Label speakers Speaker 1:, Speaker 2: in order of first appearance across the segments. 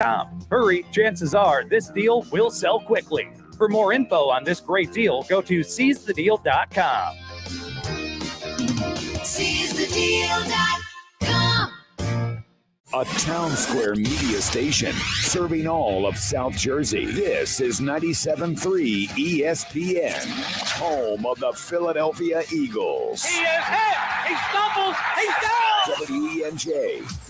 Speaker 1: Hurry, chances are this deal will sell quickly. For more info on this great deal, go to seizethedeal.com.
Speaker 2: seizethedeal.com.
Speaker 3: A town square media station serving all of South Jersey. This is 97.3 ESPN, home of the Philadelphia Eagles.
Speaker 4: He is hit! He stumbles! He's down!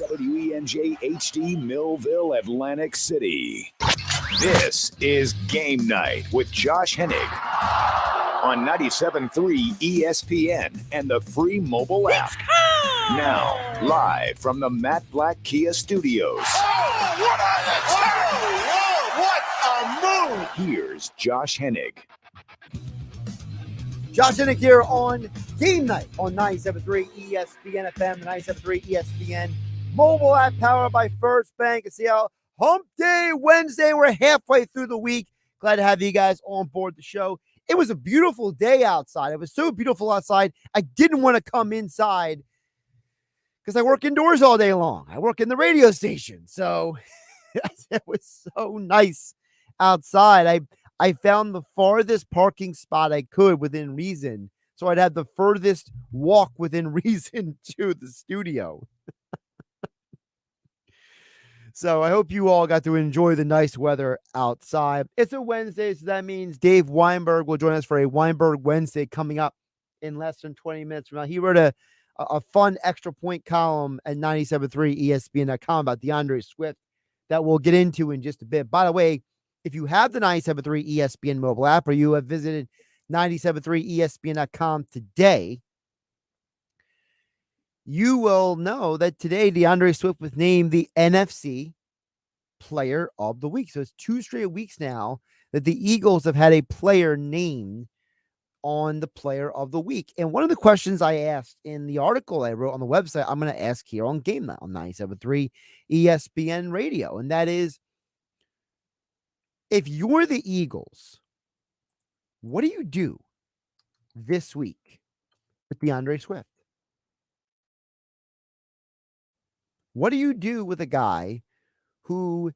Speaker 3: WENJ HD Millville, Atlantic City. This is Game Night with Josh Hennig on 97.3 ESPN and the free mobile app. Now, live from the Matt Black Kia Studios.
Speaker 4: What a move!
Speaker 3: Here's Josh Hennig.
Speaker 5: Josh Hennig here on Game Night on 97.3 ESPN FM, the 97.3 ESPN mobile app powered by First Bank. And see how Hump Day Wednesday, we're halfway through the week. Glad to have you guys on board the show. It was a beautiful day outside. It was so beautiful outside. I didn't want to come inside because I work indoors all day long. I work in the radio station. So it was so nice outside. I found the farthest parking spot I could within reason. So I'd have the furthest walk within reason to the studio. So I hope you all got to enjoy the nice weather outside. It's a Wednesday, so that means Dave Weinberg will join us for a Weinberg Wednesday coming up in less than 20 minutes from now. He wrote a fun extra point column at 97.3 ESPN.com about DeAndre Swift that we'll get into in just a bit. By the way, if you have the 97.3 ESPN mobile app or you have visited 97.3 ESPN.com today, you will know that today DeAndre Swift was named the NFC Player of the Week. So it's 2 straight weeks now that the Eagles have had a player named on the Player of the Week. And one of the questions I asked in the article I wrote on the website, I'm going to ask here on Game Night on 97.3 ESPN Radio. And that is, if you're the Eagles, what do you do this week with DeAndre Swift? What do you do with a guy who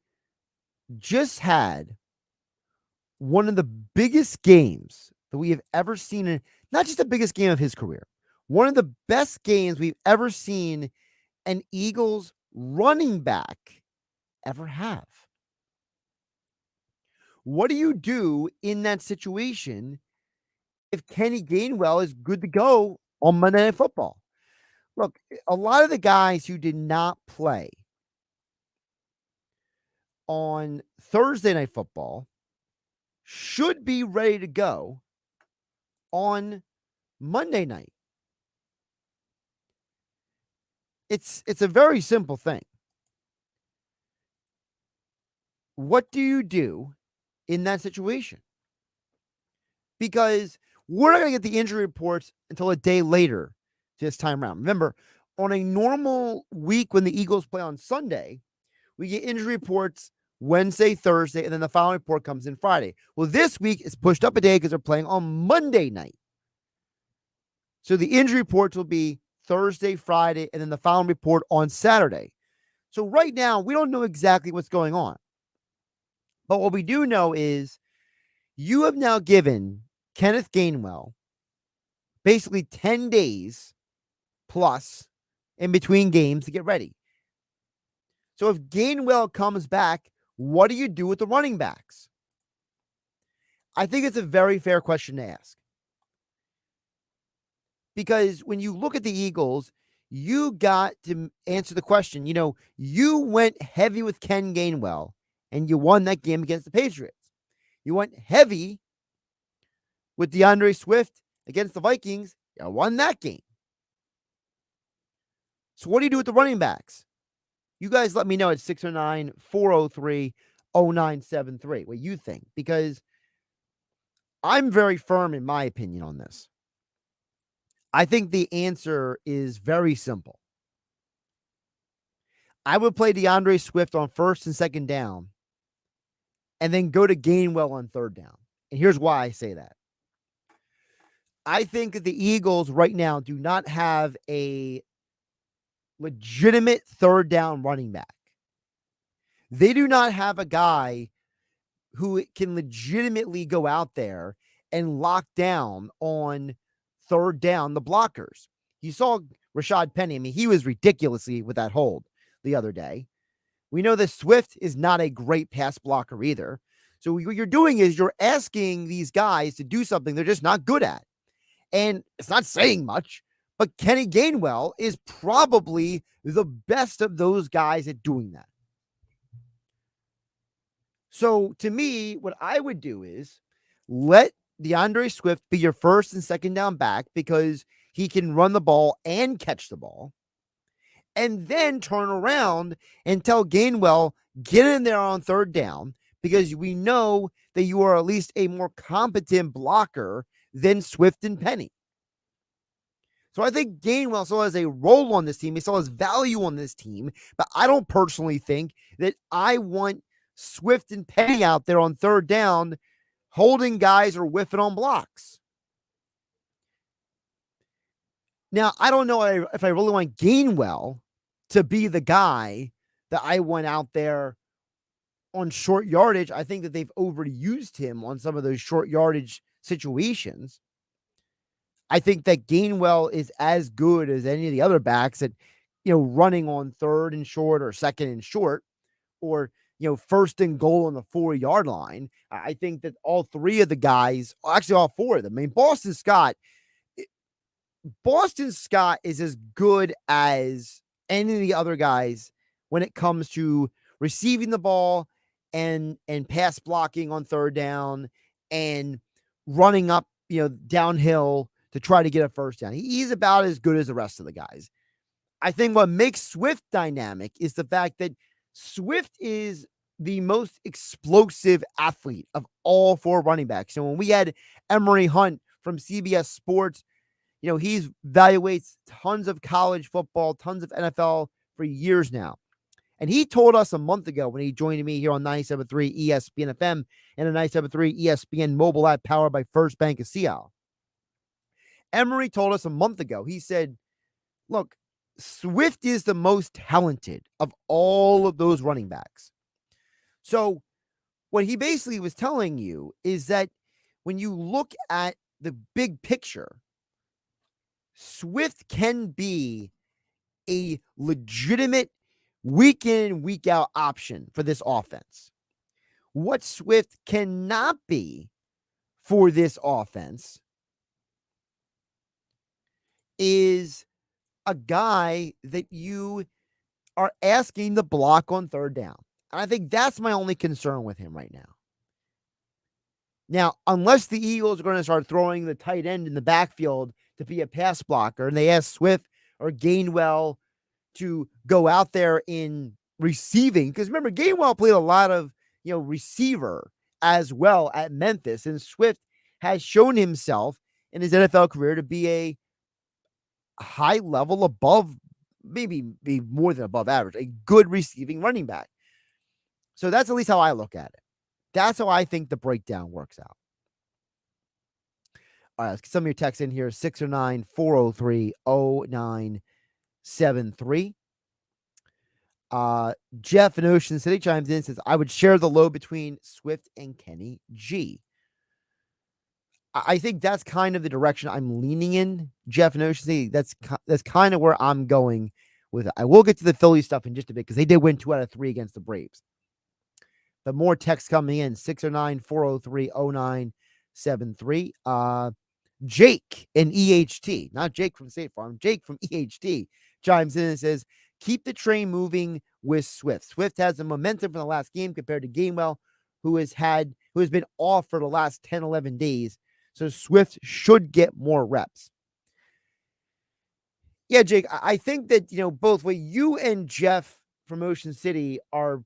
Speaker 5: just had one of the biggest games that we have ever seen, in not just the biggest game of his career, one of the best games we've ever seen an Eagles running back ever have? What do you do in that situation if Kenny Gainwell is good to go on Monday Night Football? Look, a lot of the guys who did not play on Thursday Night Football should be ready to go on Monday night. It's a very simple thing. What do you do in that situation? Because we're not going to get the injury reports until a day later this time around. Remember, on a normal week when the Eagles play on Sunday, we get injury reports Wednesday, Thursday, and then the following report comes in Friday. Well, this week is pushed up a day because they're playing on Monday night. So the injury reports will be Thursday, Friday, and then the following report on Saturday. So right now, we don't know exactly what's going on. But what we do know is you have now given Kenneth Gainwell basically 10 days plus in between games to get ready. So if Gainwell comes back, what do you do with the running backs? I think it's a very fair question to ask. Because when you look at the Eagles, you got to answer the question. You know, you went heavy with Ken Gainwell and you won that game against the Patriots. You went heavy with DeAndre Swift against the Vikings. You won that game. So what do you do with the running backs? You guys let me know at 609-403-0973 what you think, because I'm very firm in my opinion on this. I think the answer is very simple. I would play DeAndre Swift on first and second down and then go to Gainwell on third down. And here's why I say that. I think that the Eagles right now do not have a legitimate third down running back. They do not have a guy who can legitimately go out there and lock down on third down the blockers. You saw Rashad Penny. I mean, he was ridiculously with that hold the other day. We know that Swift is not a great pass blocker either. So what you're doing is you're asking these guys to do something they're just not good at. And it's not saying much, but Kenny Gainwell is probably the best of those guys at doing that. So to me, what I would do is let DeAndre Swift be your first and second down back because he can run the ball and catch the ball. And then turn around and tell Gainwell, get in there on third down because we know that you are at least a more competent blocker than Swift and Penny. So I think Gainwell still has a role on this team. He still has value on this team. But I don't personally think that I want Swift and Penny out there on third down holding guys or whiffing on blocks. Now, I don't know if I really want Gainwell to be the guy that I want out there on short yardage. I think that they've overused him on some of those short yardage situations. I think that Gainwell is as good as any of the other backs at, running on third and short or second and short or, first and goal on the 4-yard line. I think that all three of the guys, actually all four of them, I mean, Boston Scott is as good as any of the other guys when it comes to receiving the ball and pass blocking on third down and running up, downhill to try to get a first down. He's about as good as the rest of the guys. I think what makes Swift dynamic is the fact that Swift is the most explosive athlete of all four running backs. So when we had Emory Hunt from CBS Sports, he evaluates tons of college football, tons of NFL for years now. And he told us a month ago when he joined me here on 97.3 ESPN FM and a 97.3 ESPN mobile app powered by First Bank of Seattle. Emory told us a month ago, he said, look, Swift is the most talented of all of those running backs. So what he basically was telling you is that when you look at the big picture, Swift can be a legitimate week in, week out option for this offense. What Swift cannot be for this offense is a guy that you are asking to block on third down. And I think that's my only concern with him right now. Now, unless the Eagles are going to start throwing the tight end in the backfield to be a pass blocker, and they ask Swift or Gainwell to go out there in receiving, because remember, Gainwell played a lot of, receiver as well at Memphis, and Swift has shown himself in his NFL career to be a high level above, maybe be more than above average, a good receiving running back. So that's at least how I look at it. That's how I think the breakdown works out. All right, let's get some of your texts in here. 609-403-0973. Jeff in Ocean City chimes in and says, I would share the load between Swift and Kenny G. I think that's kind of the direction I'm leaning in, Jeff in Ocean City. That's kind of where I'm going with it. I will get to the Phillies stuff in just a bit because they did win 2 out of 3 against the Braves. But more text coming in, 609-403-0973. Jake in EHT, not Jake from State Farm, Jake from EHT chimes in and says, keep the train moving with Swift. Swift has the momentum from the last game compared to Gainwell, who has been off for the last 10, 11 days. So Swift should get more reps. Yeah, Jake, I think that, both what you and Jeff from Ocean City are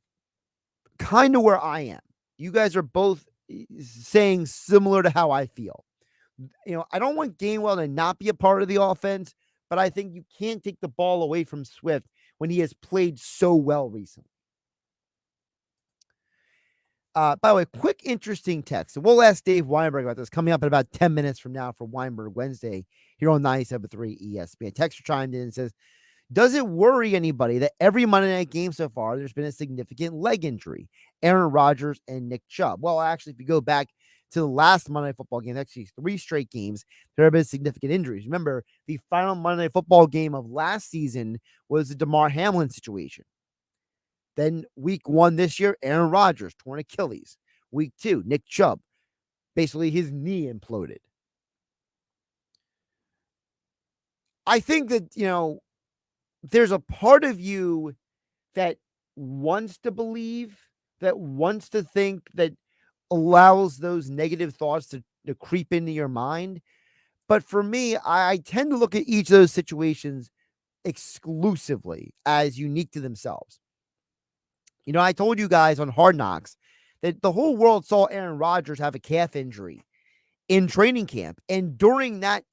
Speaker 5: kind of where I am. You guys are both saying similar to how I feel. I don't want Gainwell to not be a part of the offense, but I think you can't take the ball away from Swift when he has played so well recently. By the way, quick interesting text. And we'll ask Dave Weinberg about this coming up in about 10 minutes from now for Weinberg Wednesday here on 97.3 ESPN. Texter chimed in and says, Does it worry anybody that every Monday night game so far, there's been a significant leg injury? Aaron Rodgers and Nick Chubb. Well, actually, if you go back to the last Monday Night Football game, actually 3 straight games, there have been significant injuries. Remember, the final Monday Night Football game of last season was the DeMar Hamlin situation. Then week 1 this year, Aaron Rodgers, torn Achilles. Week 2, Nick Chubb, basically his knee imploded. I think that, there's a part of you that wants to believe, that wants to think, that allows those negative thoughts to creep into your mind. But for me, I tend to look at each of those situations exclusively as unique to themselves. I told you guys on Hard Knocks that the whole world saw Aaron Rodgers have a calf injury in training camp. And during that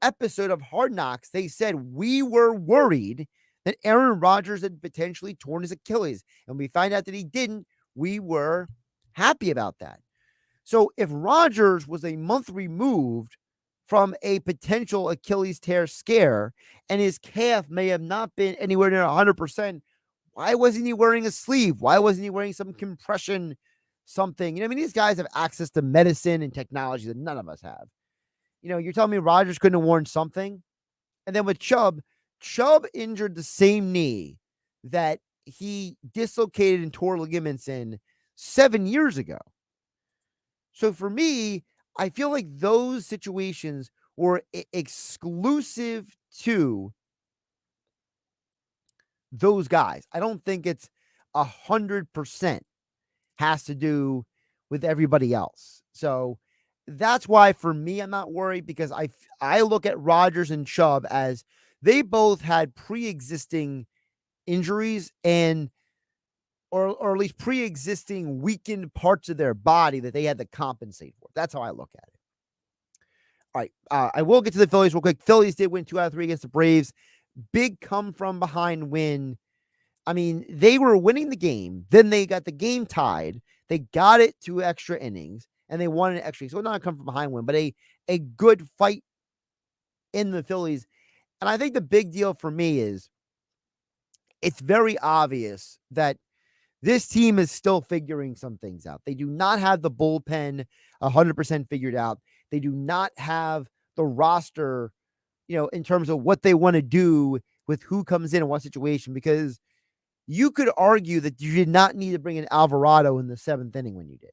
Speaker 5: episode of Hard Knocks, they said we were worried that Aaron Rodgers had potentially torn his Achilles. And we find out that he didn't. We were happy about that. So if Rodgers was a month removed from a potential Achilles tear scare and his calf may have not been anywhere near 100%, why wasn't he wearing a sleeve? Why wasn't he wearing some compression something? These guys have access to medicine and technology that none of us have. You're telling me Rodgers couldn't have worn something? And then with Chubb injured the same knee that he dislocated and tore ligaments in 7 years ago. So for me, I feel like those situations were exclusive to those guys. I don't think it's 100% has to do with everybody else. So that's why for me, I'm not worried, because I look at Rodgers and Chubb as they both had pre-existing injuries or at least pre-existing weakened parts of their body that they had to compensate for. That's how I look at it. All right. I will get to the Phillies real quick. Phillies did win 2 out of 3 against the Braves. Big come from behind win. They were winning the game. Then they got the game tied. They got it to extra innings and they won it extra. So not a come from behind win, but a good fight in the Phillies. And I think the big deal for me is it's very obvious that this team is still figuring some things out. They do not have the bullpen 100% figured out. They do not have the roster, in terms of what they want to do with who comes in what situation, because you could argue that you did not need to bring in Alvarado in the 7th inning when you did.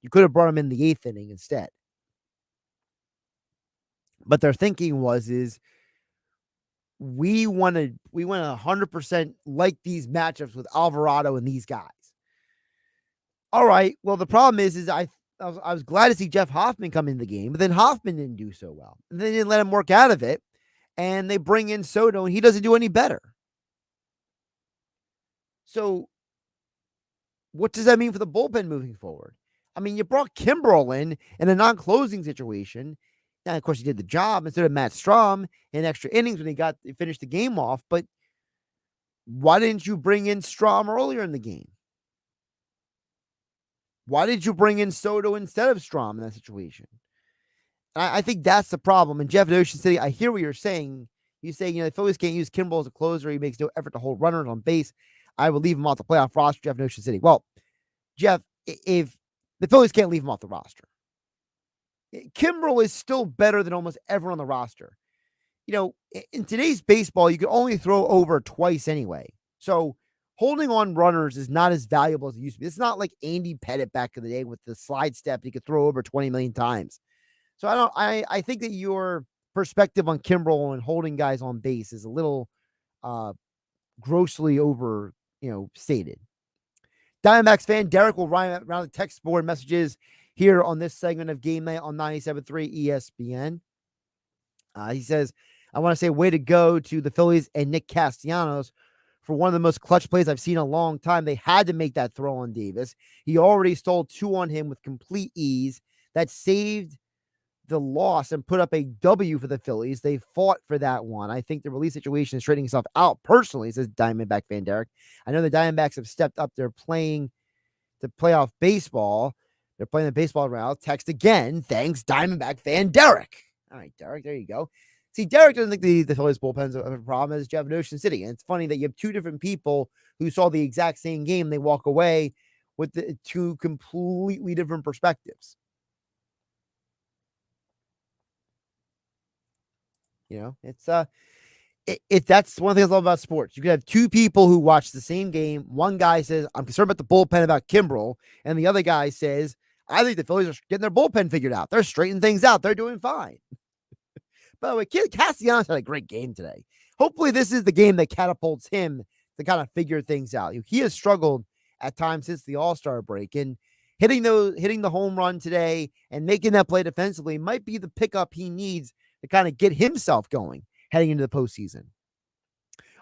Speaker 5: You could have brought him in the 8th inning instead. But their thinking is we want to 100% like these matchups with Alvarado and these guys. All right. Well, the problem is I was glad to see Jeff Hoffman come in the game, but then Hoffman didn't do so well. And they didn't let him work out of it. And they bring in Soto and he doesn't do any better. So what does that mean for the bullpen moving forward? You brought Kimbrel in a non-closing situation. Now, of course, he did the job instead of Matt Strahm in extra innings when he finished the game off. But why didn't you bring in Strahm earlier in the game? Why did you bring in Soto instead of Strahm in that situation? I think that's the problem. And Jeff in Ocean City, I hear what you're saying. You say, the Phillies can't use Kimbrel as a closer. He makes no effort to hold runners on base. I would leave him off the playoff roster, Jeff in Ocean City. Well, Jeff, if the Phillies can't leave him off the roster, Kimbrel is still better than almost everyone on the roster. In today's baseball, you can only throw over twice anyway. So holding on runners is not as valuable as it used to be. It's not like Andy Pettitte back in the day with the slide step. He could throw over 20 million times. So I think that your perspective on Kimbrel and holding guys on base is a little grossly over, stated. Diamondbacks fan Derek will run around the text board messages here on this segment of Game Night on 97.3 ESPN. He says, I want to say way to go to the Phillies and Nick Castellanos for one of the most clutch plays I've seen in a long time. They had to make that throw on Davis. He already stole 2 on him with complete ease. That saved the loss and put up a W for the Phillies. They fought for that one. I think the release situation is straightening itself out personally, says Diamondback fan Derek. I know the Diamondbacks have stepped up. They're playing to playoff baseball. They're playing the baseball route. Text again. Thanks, Diamondback fan Derek. All right, Derek, there you go. See, Derek doesn't think the Phillies bullpen's a problem as Jeff in Ocean City. And it's funny that you have two different people who saw the exact same game. They walk away with the two completely different perspectives. You know, it's that's one of the things I love about sports. You can have two people who watch the same game. One guy says, I'm concerned about the bullpen about Kimbrel. And the other guy says, I think the Phillies are getting their bullpen figured out. They're straightening things out. They're doing fine. By the way, Castellanos had a great game today. Hopefully this is the game that catapults him to kind of figure things out. He has struggled at times since the All-Star break, and hitting the home run today and making that play defensively might be the pickup he needs to kind of get himself going heading into the postseason.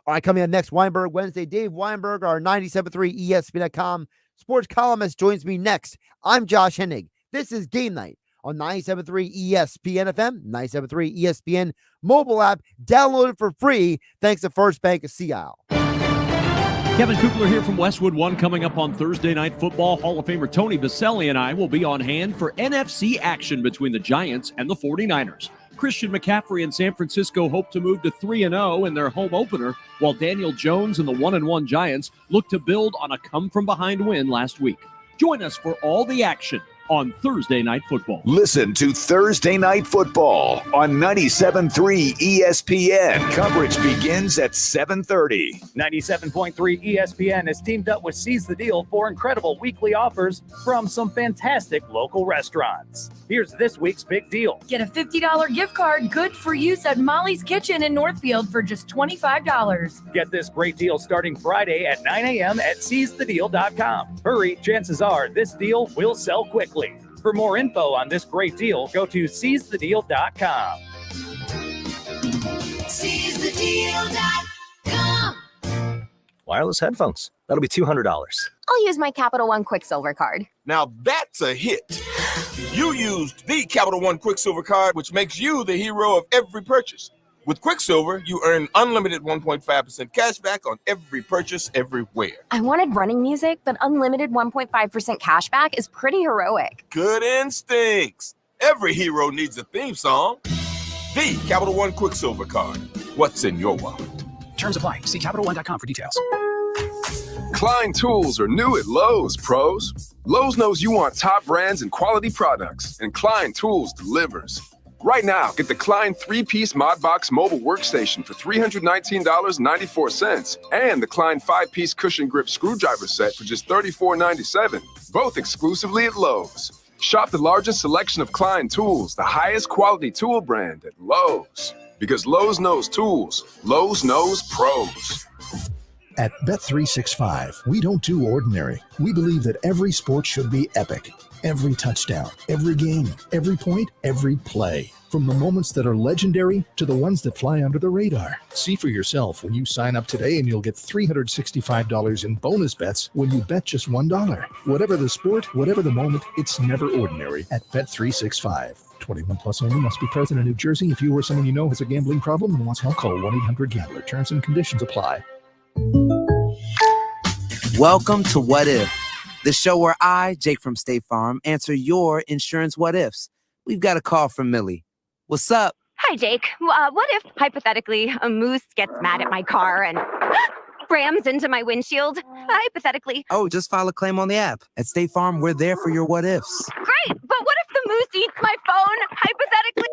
Speaker 5: All right, coming up next, Weinberg Wednesday. Dave Weinberg, our 97.3 ESPN.com sports columnist, joins me next. I'm Josh Hennig. This is Game Night on 97.3 ESPN FM, 97.3 ESPN mobile app. Download it for free thanks to First Bank of Sea Isle.
Speaker 2: Kevin Kugler here from Westwood One. Coming up on Thursday Night Football, Hall of Famer Tony Baselli and I will be on hand for NFC action between the Giants and the 49ers. Christian McCaffrey and San Francisco hope to move to 3-0 in their home opener, while Daniel Jones and the 1-1 Giants look to build on a come-from-behind win last week. Join us for all the action on Thursday Night Football.
Speaker 3: Listen to Thursday Night Football on 97.3 ESPN. Coverage begins at 7:30.
Speaker 1: 97.3 ESPN has teamed up with Seize the Deal for incredible weekly offers from some fantastic local restaurants. Here's this week's big deal.
Speaker 6: Get a $50 gift card good for use at Molly's Kitchen in Northfield for just $25.
Speaker 1: Get this great deal starting Friday at 9 a.m. at seizethedeal.com. Hurry, chances are this deal will sell quickly. For more info on this great deal, go to seizethedeal.com.
Speaker 6: Seizethedeal.com.
Speaker 7: Wireless headphones. That'll be $200.
Speaker 8: I'll use my Capital One Quicksilver card.
Speaker 9: Now that's a hit. You used the Capital One Quicksilver card, which makes you the hero of every purchase. With Quicksilver, you earn unlimited 1.5% cash back on every purchase everywhere.
Speaker 8: I wanted running music, but unlimited 1.5% cash back is pretty heroic.
Speaker 9: Good instincts. Every hero needs a theme song. The Capital One Quicksilver card. What's in your wallet?
Speaker 10: Terms apply. See CapitalOne.com for details.
Speaker 11: Klein tools are new at Lowe's, pros. Lowe's knows you want top brands and quality products, and Klein Tools delivers. Right now, get the Klein 3-piece ModBox mobile workstation for $319.94 and the Klein 5-piece cushion grip screwdriver set for just $34.97, both exclusively at Lowe's. Shop the largest selection of Klein tools, the highest quality tool brand at Lowe's. Because Lowe's knows tools, Lowe's knows pros.
Speaker 12: At Bet365, we don't do ordinary. We believe that every sport should be epic. Every touchdown, every game, every point, every play. From the moments that are legendary to the ones that fly under the radar. See for yourself when you sign up today, and you'll get $365 in bonus bets when you bet just $1. Whatever the sport, whatever the moment, it's never ordinary at Bet365. 21 plus only. Must be present in New Jersey. If you or someone you know has a gambling problem and wants help, call 1-800-GAMBLER. Terms and conditions apply.
Speaker 13: Welcome to What If, the show where I, Jake from State Farm, answer your insurance what ifs. We've got a call from Millie. What's up?
Speaker 14: Hi, Jake. What if, hypothetically, a moose gets mad at my car and rams into my windshield? Hypothetically.
Speaker 13: Oh, just file a claim on the app. At State Farm, we're there for your what ifs.
Speaker 14: Great, but what if the moose eats my phone, hypothetically?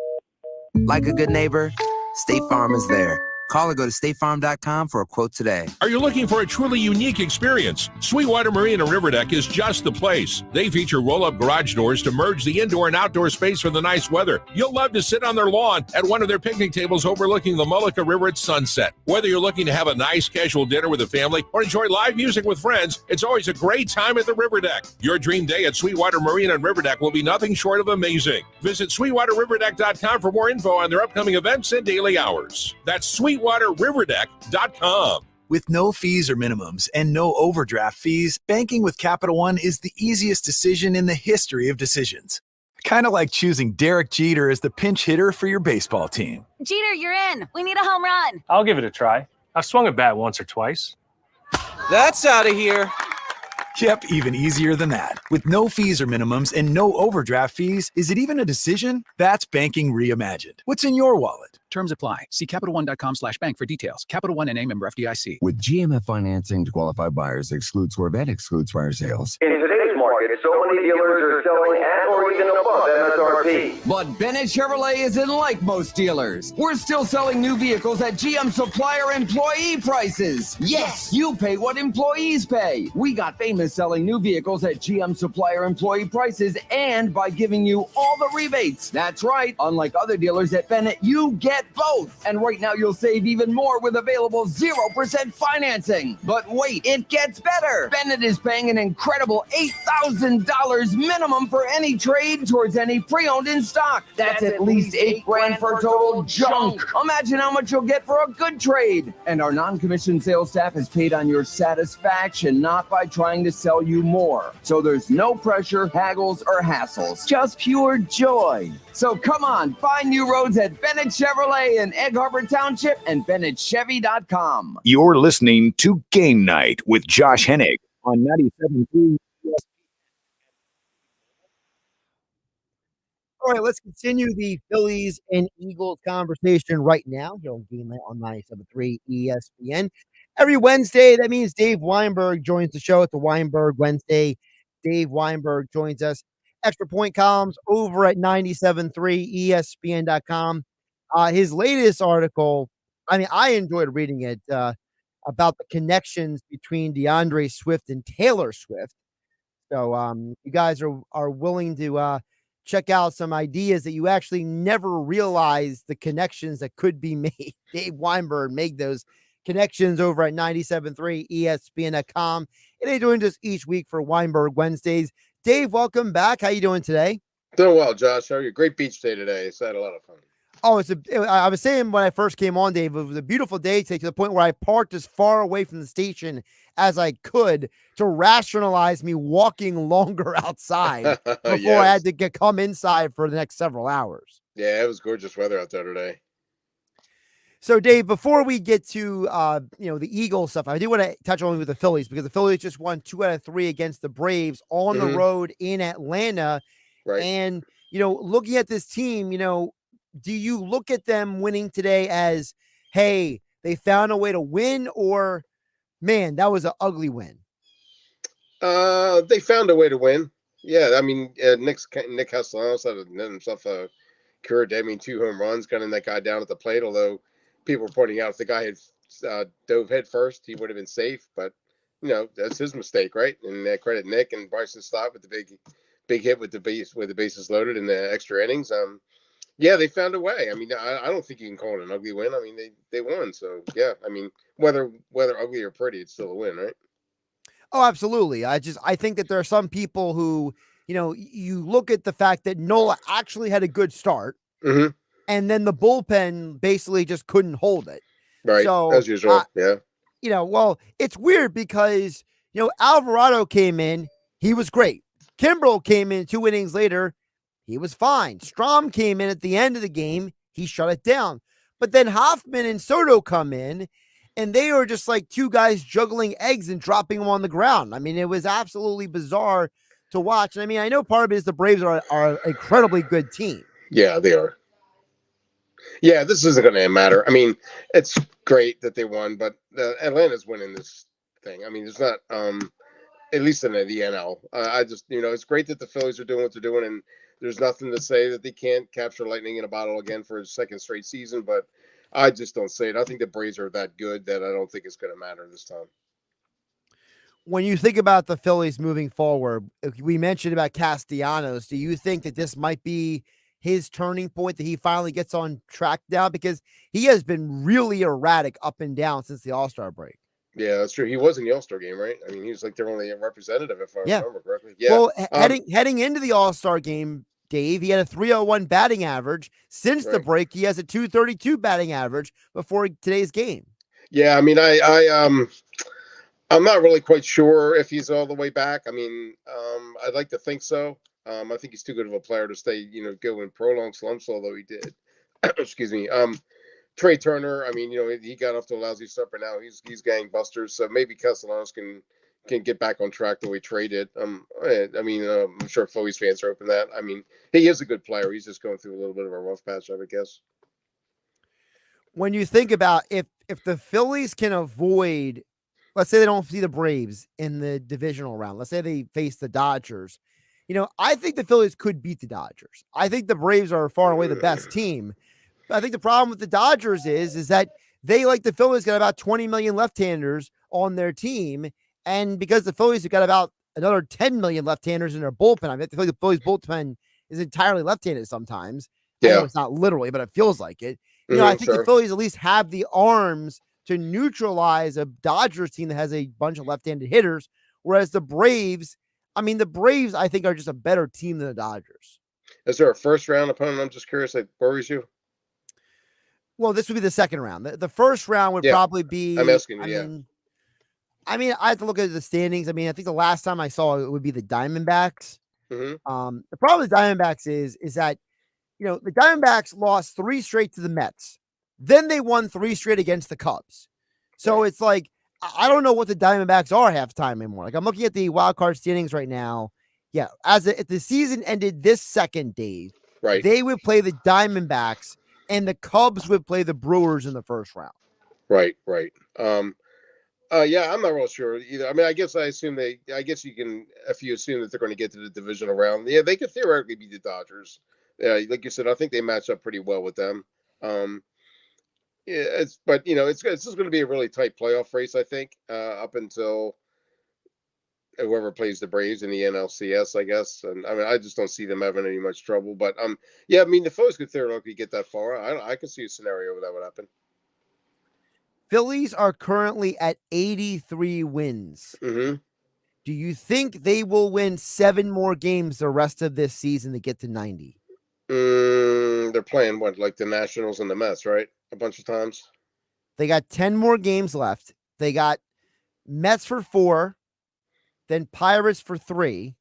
Speaker 13: Like a good neighbor, State Farm is there. Call or go to statefarm.com for a quote today.
Speaker 15: Are you looking for a truly unique experience? Sweetwater Marina River Deck is just the place. They feature roll-up garage doors to merge the indoor and outdoor space for the nice weather. You'll love to sit on their lawn at one of their picnic tables overlooking the Mullica River at sunset. Whether you're looking to have a nice casual dinner with a family or enjoy live music with friends, it's always a great time at the River Deck. Your dream day at Sweetwater Marina and River Deck will be nothing short of amazing. Visit SweetwaterRiverDeck.com for more info on their upcoming events and daily hours. That's SweetwaterRiverDeck.com.
Speaker 16: With no fees or minimums and no overdraft fees, banking with Capital One is the easiest decision in the history of decisions. Kind of like choosing Derek Jeter as the pinch hitter for your baseball team.
Speaker 6: Jeter, you're in. We need a home run.
Speaker 17: I'll give it a try. I've swung a bat once or twice.
Speaker 16: That's out of here. Yep, even easier than that. With no fees or minimums and no overdraft fees, is it even a decision? That's banking reimagined. What's in your wallet?
Speaker 10: Terms apply. See CapitalOne.com/bank for details. Capital One NA, member FDIC.
Speaker 18: With GMF financing to qualified buyers, excludes Corvette, excludes fire sales.
Speaker 19: In today's market, so many dealers are selling at or even above MSRP.
Speaker 20: But Bennett Chevrolet isn't like most dealers. We're still selling new vehicles at GM supplier employee prices. Yes, you pay what employees pay. We got famous selling new vehicles at GM supplier employee prices and by giving you all the rebates. That's right. Unlike other dealers at Bennett, you get both. And right now you'll save even more with available 0% financing. But wait, it gets better. Bennett is paying an incredible $8,000 minimum for any trade towards any pre-owned in stock. That's at least $8,000 for total junk. Imagine how much you'll get for a good trade. And our non-commissioned sales staff is paid on your satisfaction, not by trying to sell you more. So there's no pressure, haggles, or hassles. Just pure joy. So come on, find new roads at Bennett Chevrolet in Egg Harbor Township and BennettChevy.com.
Speaker 3: You're listening to Game Night with Josh Hennig on 97.3 ESPN.
Speaker 5: All right, let's continue the Phillies and Eagles conversation right now here on Game Night on 97.3 ESPN. Every Wednesday, that means Dave Weinberg joins the show at the Weinberg Wednesday. Dave Weinberg joins us. Extra Point columns over at 97.3 ESPN.com. His latest article, I mean, I enjoyed reading it, about the connections between DeAndre Swift and Taylor Swift. So you guys are willing to check out some ideas that you actually never realized the connections that could be made. Dave Weinberg made those connections over at 97.3 ESPN.com. And they join us each week for Weinberg Wednesdays. Dave, welcome back. How you doing today?
Speaker 21: Doing well, Josh. How are you? Great beach day today. So I had a lot of fun.
Speaker 5: Oh, I was saying when I first came on, Dave, it was a beautiful day today to the point where I parked as far away from the station as I could to rationalize me walking longer outside before
Speaker 21: Yes.
Speaker 5: I had to come inside for the next several hours.
Speaker 21: Yeah, it was gorgeous weather out there today.
Speaker 5: So, Dave, before we get to the Eagles stuff, I do want to touch on with the Phillies because the Phillies just won 2 out of 3 against the Braves on the road in Atlanta.
Speaker 21: Right.
Speaker 5: And, looking at this team, do you look at them winning today as, hey, they found a way to win, or, man, that was an ugly win?
Speaker 21: They found a way to win. Yeah, I mean, Nick Castellanos had himself a career day. I mean, 2 home runs, gunning that guy down at the plate, although people were pointing out if the guy had dove head first, he would have been safe. But, that's his mistake, right? And credit Nick and Bryson Stott with the big hit with the bases loaded in the extra innings. Yeah, they found a way. I mean, I don't think you can call it an ugly win. I mean, they won. So, yeah, I mean, whether ugly or pretty, it's still a win, right?
Speaker 5: Oh, absolutely. I think that there are some people who, you look at the fact that Nola actually had a good start, and then the bullpen basically just couldn't hold it.
Speaker 21: Right,
Speaker 5: so,
Speaker 21: as usual, yeah.
Speaker 5: Well, it's weird because, Alvarado came in, he was great. Kimbrel came in 2 innings later, he was fine. Strom came in at the end of the game. He shut it down. But then Hoffman and Soto come in, and they are just like 2 guys juggling eggs and dropping them on the ground. I mean, it was absolutely bizarre to watch. And I mean, I know part of it is the Braves are an incredibly good team.
Speaker 21: Yeah, they are. Yeah, this isn't going to matter. I mean, it's great that they won, but Atlanta's winning this thing. I mean, it's not, at least in the NL. I just, it's great that the Phillies are doing what they're doing, and there's nothing to say that they can't capture lightning in a bottle again for a second straight season, but I just don't say it. I think the Braves are that good that I don't think it's going to matter this time.
Speaker 5: When you think about the Phillies moving forward, we mentioned about Castellanos. Do you think that this might be his turning point, that he finally gets on track now? Because he has been really erratic up and down since the All-Star break.
Speaker 21: Yeah, that's true. He was in the All-Star game, right? I mean, he was like their only representative, if I remember correctly. Yeah.
Speaker 5: Well, heading into the All-Star game, Dave, he had a 301 batting average. Since the break, he has a 232 batting average before today's game.
Speaker 21: Yeah, I mean, I'm not really quite sure if he's all the way back. I mean, I'd like to think so. I think he's too good of a player to stay, go in prolonged slumps, although he did. Excuse me. Trey Turner, I mean, he got off to a lousy start, but now he's gangbusters. So maybe Castellanos can get back on track the way Trey did. I'm sure Phillies fans are open to that. I mean, he is a good player. He's just going through a little bit of a rough patch, I would guess.
Speaker 5: when you think about if the Phillies can avoid, let's say they don't see the Braves in the divisional round, let's say they face the Dodgers, I think the Phillies could beat the Dodgers. I think the Braves are far and away the best team. But I think the problem with the Dodgers is that they, like the Phillies, got about 20 million left-handers on their team. And because the Phillies have got about another 10 million left-handers in their bullpen, I feel like the Phillies bullpen is entirely left-handed sometimes. I know it's not literally, but it feels like it. I think the Phillies at least have the arms to neutralize a Dodgers team that has a bunch of left-handed hitters, whereas the Braves, I think, are just a better team than the Dodgers.
Speaker 21: Is there a first-round opponent? I'm just curious that worries you.
Speaker 5: Well, this would be the second round. The first round would probably be.
Speaker 21: I'm asking you.
Speaker 5: I have to look at the standings. I think the last time I saw it would be the Diamondbacks.
Speaker 21: Mm-hmm.
Speaker 5: The problem with the Diamondbacks is that the Diamondbacks lost 3 straight to the Mets. Then they won 3 straight against the Cubs. So it's like, I don't know what the Diamondbacks are half time anymore. Like, I'm looking at the wild card standings right now. Yeah, if the season ended this second, Dave, they would play the Diamondbacks and the Cubs would play the Brewers in the first round.
Speaker 21: Right. Yeah, I'm not real sure either. I guess you can, if you assume that they're going to get to the divisional round, yeah, they could theoretically beat the Dodgers. Yeah, like you said, I think they match up pretty well with them. It's just going to be a really tight playoff race, I think, up until whoever plays the Braves in the NLCS, I guess. And I just don't see them having any much trouble. But the Phillies could theoretically get that far. I can see a scenario where that would happen.
Speaker 5: Phillies are currently at 83 wins.
Speaker 21: Mm-hmm.
Speaker 5: Do you think they will win 7 more games the rest of this season to get to 90?
Speaker 21: They're playing like the Nationals and the Mets, right? A bunch of times.
Speaker 5: They got 10 more games left. They got Mets for 4, then Pirates for 3,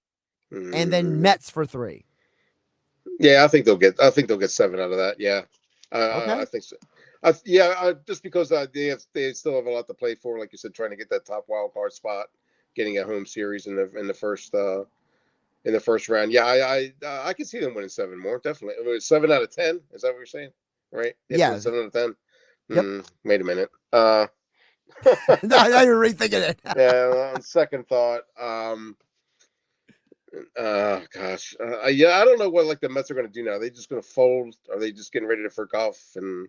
Speaker 5: and then Mets for 3.
Speaker 21: Yeah, I think they'll get 7 out of that. Yeah,
Speaker 5: okay.
Speaker 21: I think so. Just because they still have a lot to play for, like you said, trying to get that top wild card spot, getting a home series in the first round. Yeah, I can see them winning 7 more. Definitely, it was 7 out of 10. Is that what you're saying? Right?
Speaker 5: Yeah,
Speaker 21: 7 out of 10.
Speaker 5: Yep.
Speaker 21: Wait a minute.
Speaker 5: Now you're rethinking it.
Speaker 21: Yeah. On second thought, gosh, I don't know what the Mets are going to do now. Are they just going to fold? Are they just getting ready to fork off and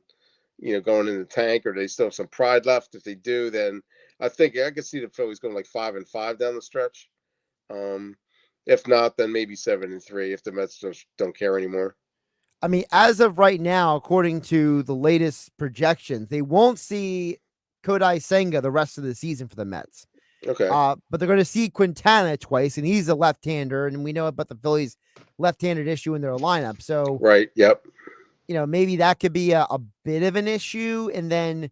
Speaker 21: going in the tank, or do they still have some pride left? If they do, then I think I could see the Phillies going like 5-5 down the stretch. If not, then maybe 7-3 if the Mets just don't care anymore.
Speaker 5: As of right now, according to the latest projections, they won't see Kodai Senga the rest of the season for the Mets.
Speaker 21: Okay.
Speaker 5: But they're going to see Quintana twice, and he's a left-hander, and we know about the Phillies' left-handed issue in their lineup. So,
Speaker 21: right. Yep.
Speaker 5: Maybe that could be a bit of an issue. And then,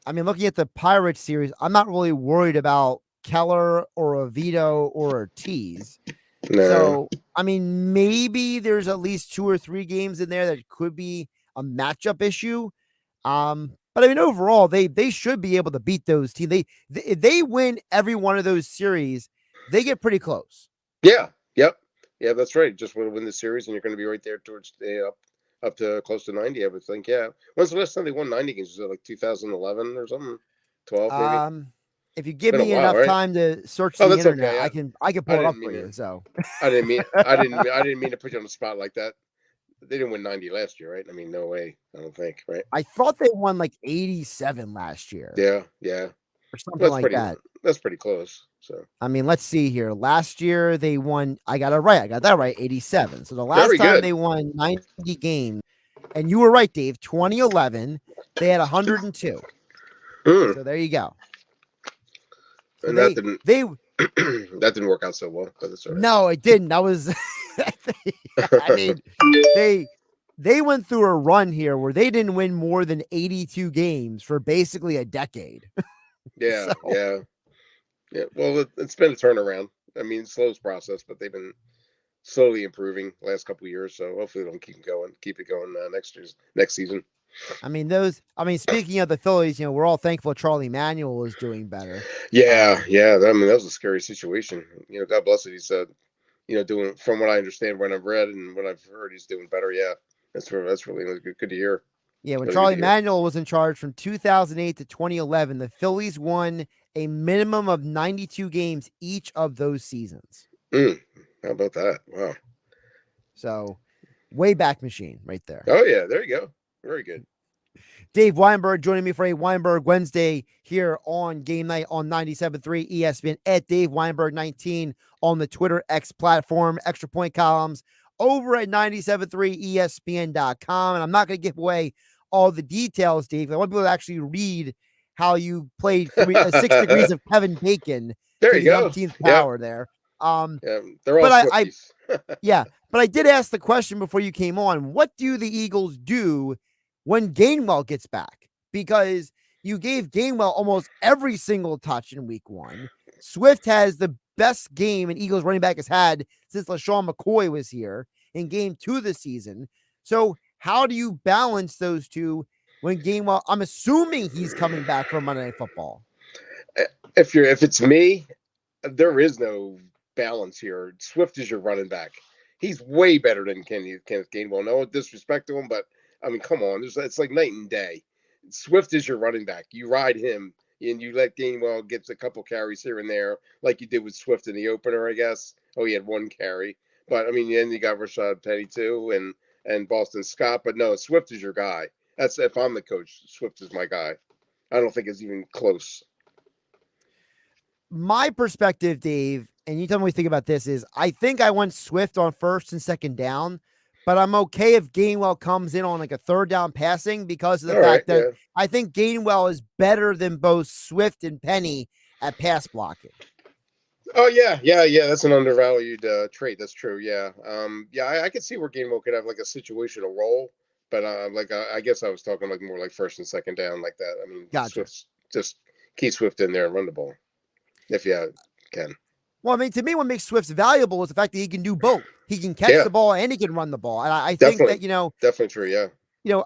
Speaker 5: looking at the Pirates series, I'm not really worried about Keller or Oviedo or Ortiz.
Speaker 21: No.
Speaker 5: So, maybe there's at least 2 or 3 games in there that could be a matchup issue. But overall, they should be able to beat those teams. If they win every one of those series, they get pretty close.
Speaker 21: Yeah. Yep. Yeah, that's right. Just want to win the series, and you're going to be right there towards up to close to 90. I would think. Yeah. When's the last time they won 90 games? Was it like 2011 or something? 12 maybe.
Speaker 5: If you give me enough time to search the internet,
Speaker 21: okay,
Speaker 5: I can pull it up for you. So
Speaker 21: I didn't mean to put you on the spot like that. They didn't win 90 last year, right? No way. I don't think, right?
Speaker 5: I thought they won like 87 last year.
Speaker 21: Yeah.
Speaker 5: Or something like that.
Speaker 21: That's pretty close. So
Speaker 5: let's see here. Last year they won. I got that right. 87. So the last time they won 90 games, and you were right, Dave. 2011, they had 102. So there you go. So
Speaker 21: and that didn't work out so well. But that's all right.
Speaker 5: No, it didn't. That was. They went through a run here where they didn't win more than 82 games for basically a decade.
Speaker 21: Yeah. Well, it's been a turnaround. Slow process, but they've been slowly improving last couple of years. So hopefully they'll keep it going next season.
Speaker 5: Speaking of the Phillies, we're all thankful Charlie Manuel is doing better.
Speaker 21: Yeah. That was a scary situation. God bless it. He said, doing, from what I understand, what I've read and what I've heard, he's doing better. Yeah, that's really good to hear.
Speaker 5: Yeah, when
Speaker 21: Really good
Speaker 5: Charlie
Speaker 21: to hear.
Speaker 5: Manuel was in charge from 2008 to 2011, the Phillies won a minimum of 92 games each of those seasons.
Speaker 21: How about that? Wow.
Speaker 5: So, way back machine right there.
Speaker 21: Oh yeah, there you go. Very good.
Speaker 5: Dave Weinberg joining me for a Weinberg Wednesday here on Game Night on 97.3 ESPN at Dave Weinberg 19 on the Twitter X platform. Extra point columns over at 97.3ESPN.com. And I'm not going to give away all the details, Dave. I want people to actually read how you played 6 degrees of Kevin Bacon
Speaker 21: There
Speaker 5: to
Speaker 21: you
Speaker 5: the
Speaker 21: go.
Speaker 5: umpteenth
Speaker 21: Yeah.
Speaker 5: power there.
Speaker 21: They're all
Speaker 5: but
Speaker 21: Swifties.
Speaker 5: yeah, but I did ask the question before you came on. What do the Eagles do when Gainwell gets back? Because you gave Gainwell almost every single touch in week 1. Swift has the best game an Eagles running back has had since LaShawn McCoy was here in game 2 of the season. So how do you balance those two when Gainwell, I'm assuming he's coming back for Monday Night Football?
Speaker 21: If it's me, there is no balance here. Swift is your running back. He's way better than Kenneth Gainwell. No disrespect to him, but I mean, come on. It's like night and day. Swift is your running back. You ride him, and you let Gainwell get a couple carries here and there, like you did with Swift in the opener, I guess. Oh, he had 1 carry. But, I mean, then you got Rashad Penny, too, and Boston Scott. But, no, Swift is your guy. That's if I'm the coach, Swift is my guy. I don't think it's even close.
Speaker 5: My perspective, Dave, and you tell me what you think about this, is I think I went Swift on first and second down, but I'm okay if Gainwell comes in on like a third down passing because of the fact that I think Gainwell is better than both Swift and Penny at pass blocking.
Speaker 21: Oh, yeah. That's an undervalued trait. That's true. Yeah. I could see where Gainwell could have like a situational role, but I guess I was talking like more like first and second down like that. I mean,
Speaker 5: Gotcha.
Speaker 21: Swift's just keep Swift in there and run the ball if you can.
Speaker 5: Well, I mean, to me, what makes Swift valuable is the fact that he can do both. He can catch the ball and he can run the ball. And I think that,
Speaker 21: definitely true. Yeah.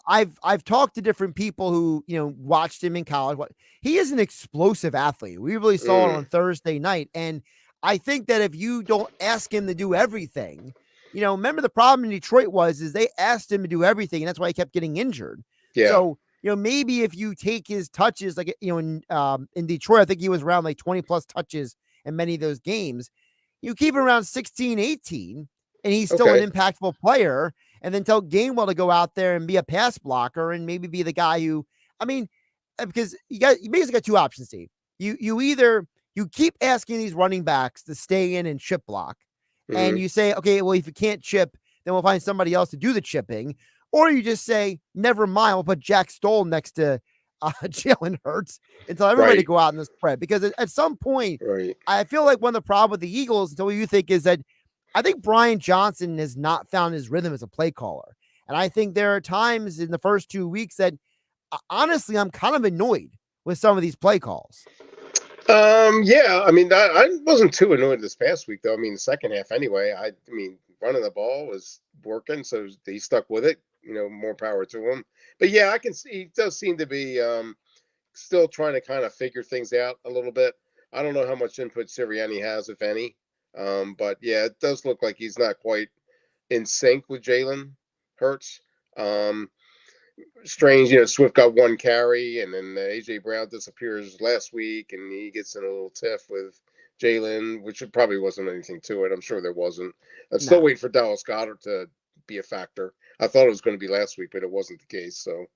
Speaker 5: I've talked to different people who, watched him in college. He is an explosive athlete. We really saw it on Thursday night. And I think that if you don't ask him to do everything, remember the problem in Detroit is they asked him to do everything. And that's why he kept getting injured.
Speaker 21: Yeah.
Speaker 5: So, maybe if you take his touches, like, in Detroit, I think he was around like 20 plus touches in many of those games. You keep him around 16, 18, and he's still an impactful player. And then tell Gainwell to go out there and be a pass blocker and maybe be the guy who, because you basically got 2 options, Steve. You either you keep asking these running backs to stay in and chip block, and you say, okay, well, if you can't chip, then we'll find somebody else to do the chipping. Or you just say, never mind, we'll put Jack Stoll next to Jalen Hurts and tell everybody to go out in the spread. Because at some point, I feel like one of the problems with the Eagles, until you think, is that I think Brian Johnson has not found his rhythm as a play caller. And I think there are times in the first 2 weeks that, honestly, I'm kind of annoyed with some of these play calls.
Speaker 21: Yeah, I mean, I wasn't too annoyed this past week, though. I mean, the second half anyway. I mean, running the ball was working, so he stuck with it. More power to him. But yeah, I can see he does seem to be still trying to kind of figure things out a little bit. I don't know how much input Sirianni has, if any. But yeah, it does look like he's not quite in sync with Jalen Hurts. Strange, Swift got 1 carry, and then AJ Brown disappears last week, and he gets in a little tiff with Jalen, which probably wasn't anything to it. I'm sure there wasn't. I'm still waiting for Dallas Goedert to be a factor. I thought it was going to be last week, but it wasn't the case. So,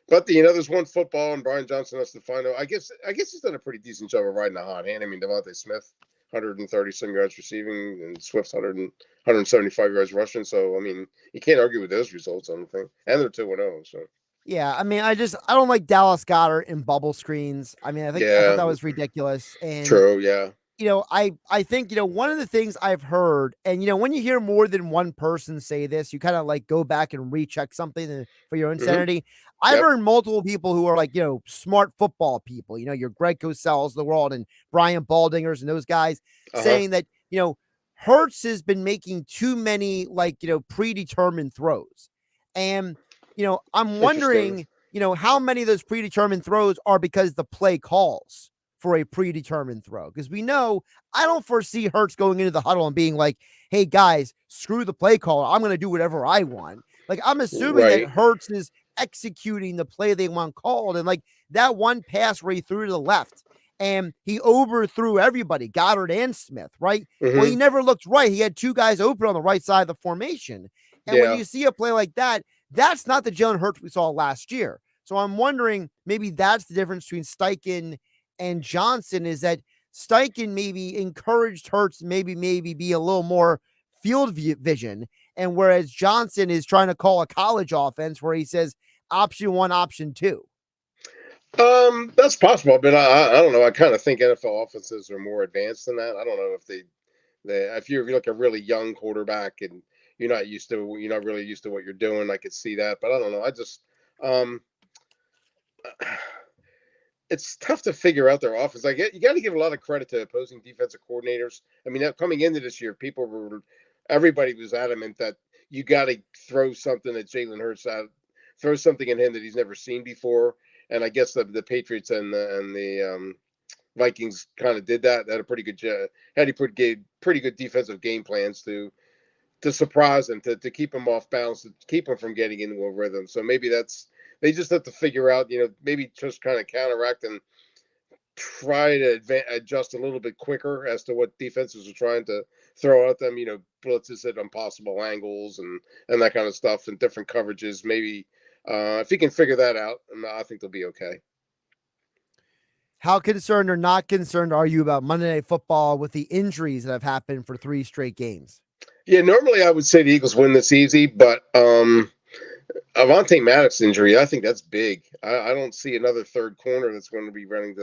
Speaker 21: but there's one football, and Brian Johnson has to find out. I guess he's done a pretty decent job of riding the hot hand. I mean, Devontae Smith, 130 some yards receiving, and Swift's 175 yards rushing. So, I mean, you can't argue with those results, I don't think. And they're 2-0. So.
Speaker 5: Yeah, I mean, I don't like Dallas Goedert in bubble screens. I mean, I thought that was ridiculous. And
Speaker 21: true, yeah.
Speaker 5: I think, one of the things I've heard, and, when you hear more than one person say this, you kind of like go back and recheck something for your own sanity. I've heard multiple people who are like, smart football people, your Greg Cosell's of the world and Brian Baldingers and those guys saying that, Hurts has been making too many predetermined throws. And, I'm wondering, how many of those predetermined throws are because the play calls for a predetermined throw. Because we know I don't foresee Hurts going into the huddle and being like, hey guys, screw the play caller. I'm going to do whatever I want. Like, I'm assuming that Hurts is executing the play they want called. And like that one pass where he threw to the left and he overthrew everybody, Goddard and Smith, right? Well, he never looked right. He had two guys open on the right side of the formation. And when you see a play like that, that's not the Jalen Hurts we saw last year. So I'm wondering, maybe that's the difference between Steichen and Johnson, is that Steichen maybe encouraged Hurts to maybe be a little more field vision. And whereas Johnson is trying to call a college offense where he says option 1, option 2.
Speaker 21: That's possible, but I don't know. I kind of think NFL offenses are more advanced than that. I don't know if if you're like a really young quarterback and you're not really used to what you're doing, I could see that, but I don't know. I just it's tough to figure out their offense. You got to give a lot of credit to opposing defensive coordinators. I mean, coming into this year, everybody was adamant that you got to throw something at Jalen Hurts out, throw something at him that he's never seen before. And I guess the Patriots and the Vikings kind of did that. They had a pretty good pretty good defensive game plans to surprise him, to keep him off balance, to keep him from getting into a rhythm. So maybe they just have to figure out, maybe just kind of counteract and try to adjust a little bit quicker as to what defenses are trying to throw at them, blitzes at impossible angles and that kind of stuff and different coverages. Maybe if he can figure that out, I think they'll be okay.
Speaker 5: How concerned or not concerned are you about Monday Night Football with the injuries that have happened for 3 straight games?
Speaker 21: Yeah, normally I would say the Eagles win this easy, but Avonte Maddox injury, I think that's big. I don't see another third corner that's going to be running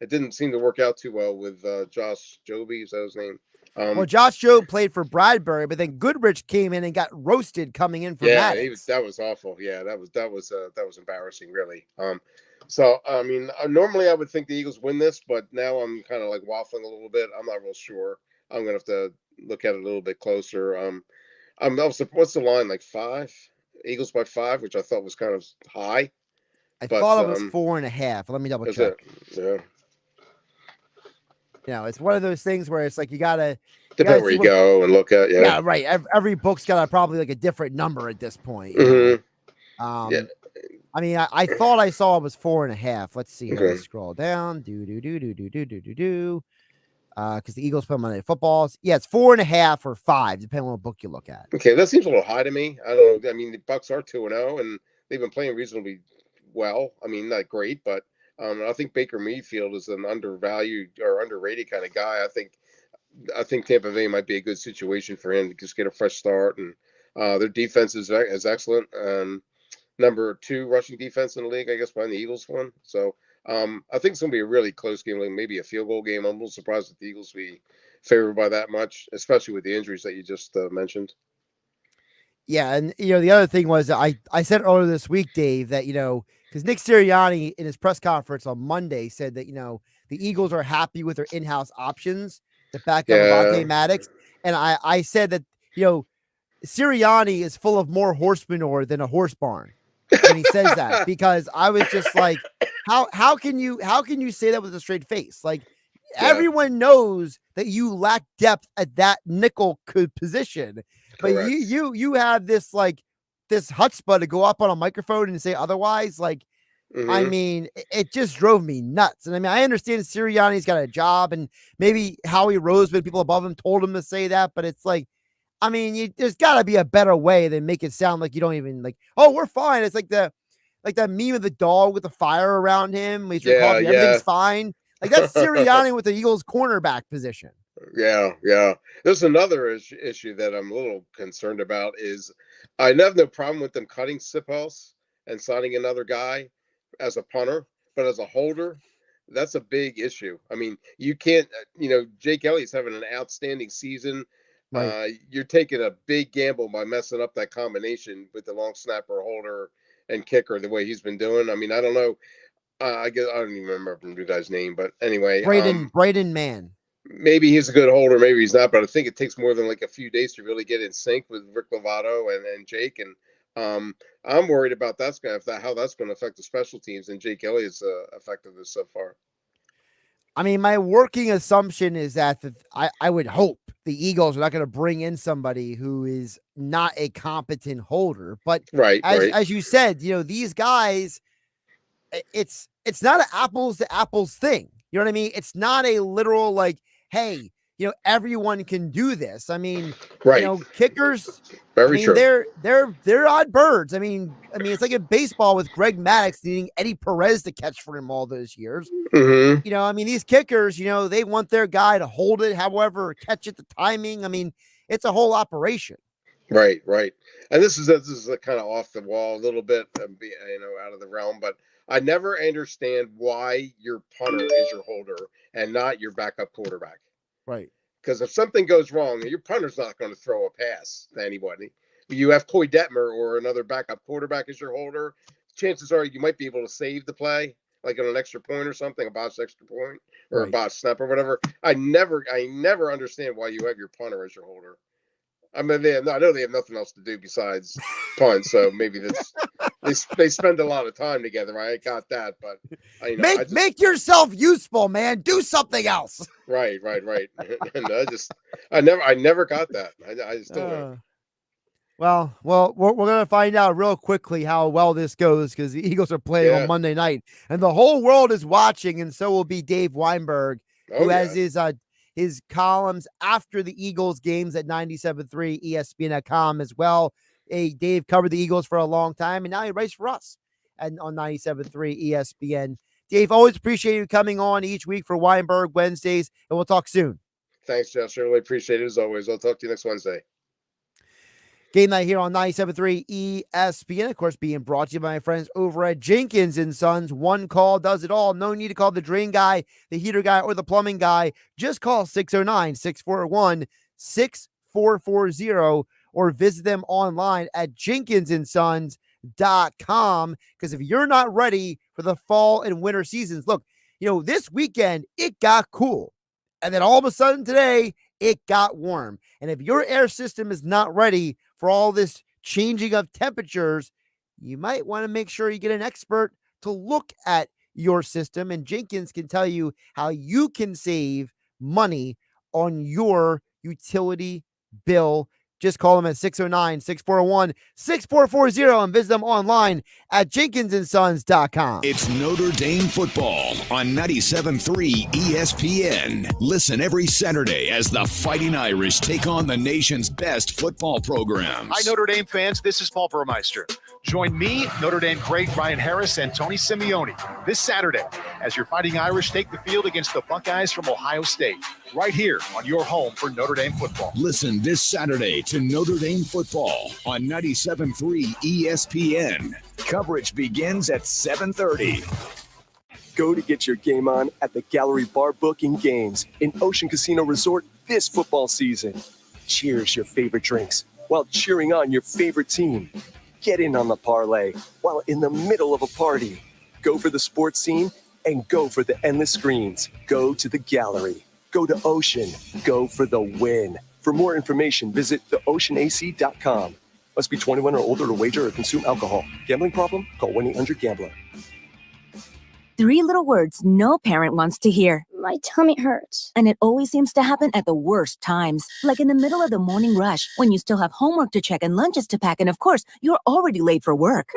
Speaker 21: it didn't seem to work out too well with Josh Jobe, is that his name?
Speaker 5: Well, Josh Jobe played for Bradbury, but then Goodrich came in and got roasted coming in for Maddox.
Speaker 21: That was awful. Yeah, that was embarrassing, really. So I mean, normally I would think the Eagles win this, but now I'm kind of like waffling a little bit. I'm not real sure. I'm gonna have to look at it a little bit closer. What's the line, like 5? Eagles by 5, which I thought was kind of high.
Speaker 5: I thought it was 4.5. Let me double check.
Speaker 21: Yeah.
Speaker 5: It's one of those things where it's like you gotta
Speaker 21: depend where you go and look at.
Speaker 5: Yeah, right. Every book's got probably like a different number at this point. I mean, I thought I saw it was 4.5. Let's see. Okay. Let's scroll down. Because the Eagles play Monday Night Football. Yeah, it's 4.5 or 5, depending on what book you look at.
Speaker 21: Okay, that seems a little high to me. I don't know. I mean, the Bucs are 2-0, and they've been playing reasonably well. I mean, not great, but I think Baker Mayfield is an undervalued or underrated kind of guy. I think Tampa Bay might be a good situation for him to just get a fresh start, and their defense is excellent. Number 2 rushing defense in the league, I guess, behind the Eagles one. So I think it's going to be a really close game, like maybe a field goal game. I'm a little surprised that the Eagles be favored by that much, especially with the injuries that you just mentioned.
Speaker 5: Yeah, and the other thing was I said earlier this week, Dave, that because Nick Sirianni in his press conference on Monday said that the Eagles are happy with their in-house options to back up Avonte Maddox, and I said that Sirianni is full of more horse manure than a horse barn when he says that, because I was just like, how can you say that with a straight face? Like, everyone knows that you lack depth at that nickel position, but you have this chutzpah to go up on a microphone and say otherwise. Like, I mean, it just drove me nuts. And I mean, I understand Sirianni's got a job, and maybe Howie Roseman, people above him, told him to say that, but it's like, I mean, there's got to be a better way than make it sound like you don't even oh, we're fine. It's like that meme of the dog with the fire around him. Everything's fine. Like, that's Sirianni with the Eagles cornerback position.
Speaker 21: Yeah. There's another issue that I'm a little concerned about is I have no problem with them cutting Sipos and signing another guy as a punter, but as a holder, that's a big issue. I mean, you can't, Jake Elliott's having an outstanding season. Right. You're taking a big gamble by messing up that combination with the long snapper, holder, and kicker the way he's been doing. I mean, I don't know. I don't even remember the guy's name, but anyway,
Speaker 5: Braden Mann.
Speaker 21: Maybe he's a good holder, maybe he's not, but I think it takes more than like a few days to really get in sync with Rick Lovato and Jake. And I'm worried about how that's going to affect the special teams and Jake Elliott's effectiveness so far.
Speaker 5: I mean, my working assumption is that I would hope the Eagles are not going to bring in somebody who is not a competent holder. But as you said, these guys, it's not an apples to apples thing. You know what I mean? It's not a literal like, hey, everyone can do this. I mean, kickers.
Speaker 21: True.
Speaker 5: They're odd birds. I mean, it's like in baseball with Greg Maddux needing Eddie Perez to catch for him all those years.
Speaker 21: Mm-hmm.
Speaker 5: These kickers, they want their guy to hold it, however, catch it, the timing. I mean, it's a whole operation.
Speaker 21: Right. And this is a kind of off the wall a little bit, out of the realm, but I never understand why your punter is your holder and not your backup quarterback.
Speaker 5: Right.
Speaker 21: Because if something goes wrong, your punter's not going to throw a pass to anybody. You have Coy Detmer or another backup quarterback as your holder. Chances are you might be able to save the play, like on an extra point or something, a botched extra point or a botched snap or whatever. I never understand why you have your punter as your holder. I mean, I know they have nothing else to do besides punt, so maybe they spend a lot of time together. I got that, but
Speaker 5: make yourself useful, man. Do something else.
Speaker 21: Right. And I never got that. I just don't.
Speaker 5: Well, we're gonna find out real quickly how well this goes because the Eagles are playing on Monday night, and the whole world is watching, and so will be Dave Weinberg, who has his columns after the Eagles games at 97.3 ESPN.com as well. Dave covered the Eagles for a long time, and now he writes for us on 97.3 ESPN. Dave, always appreciate you coming on each week for Weinberg Wednesdays, and we'll talk soon.
Speaker 21: Thanks, Josh. I really appreciate it as always. I'll talk to you next Wednesday.
Speaker 5: Game Night here on 97.3 ESPN, of course, being brought to you by my friends over at Jenkins & Sons. One call does it all. No need to call the drain guy, the heater guy, or the plumbing guy. Just call 609-641-6440 or visit them online at jenkinsandsons.com. Because if you're not ready for the fall and winter seasons, look, this weekend, it got cool. And then all of a sudden today, it got warm. And if your air system is not ready for all this changing of temperatures, you might want to make sure you get an expert to look at your system. And Jenkins can tell you how you can save money on your utility bill. Just call them at 609-641-6440 and visit them online at jenkinsandsons.com.
Speaker 3: It's Notre Dame football on 97.3 ESPN. Listen every Saturday as the Fighting Irish take on the nation's best football programs.
Speaker 4: Hi, Notre Dame fans. This is Paul Burmeister. Join me, Notre Dame great Ryan Harris, and Tony Simeone this Saturday as your Fighting Irish take the field against the Buckeyes from Ohio State, right here on your home for Notre Dame football.
Speaker 3: Listen this Saturday to Notre Dame football on 97.3 ESPN. Coverage begins at 7:30.
Speaker 22: Go to get your game on at the Gallery Bar Booking Games in Ocean Casino Resort this football season. Cheers your favorite drinks while cheering on your favorite team. Get in on the parlay while in the middle of a party. Go for the sports scene and go for the endless screens. Go to the Gallery. Go to Ocean. Go for the win. For more information, visit theoceanac.com. Must be 21 or older to wager or consume alcohol. Gambling problem? Call 1-800-GAMBLER.
Speaker 23: 3 little words no parent wants to hear.
Speaker 24: My tummy hurts.
Speaker 23: And it always seems to happen at the worst times. Like in the middle of the morning rush, when you still have homework to check and lunches to pack, and of course, you're already late for work.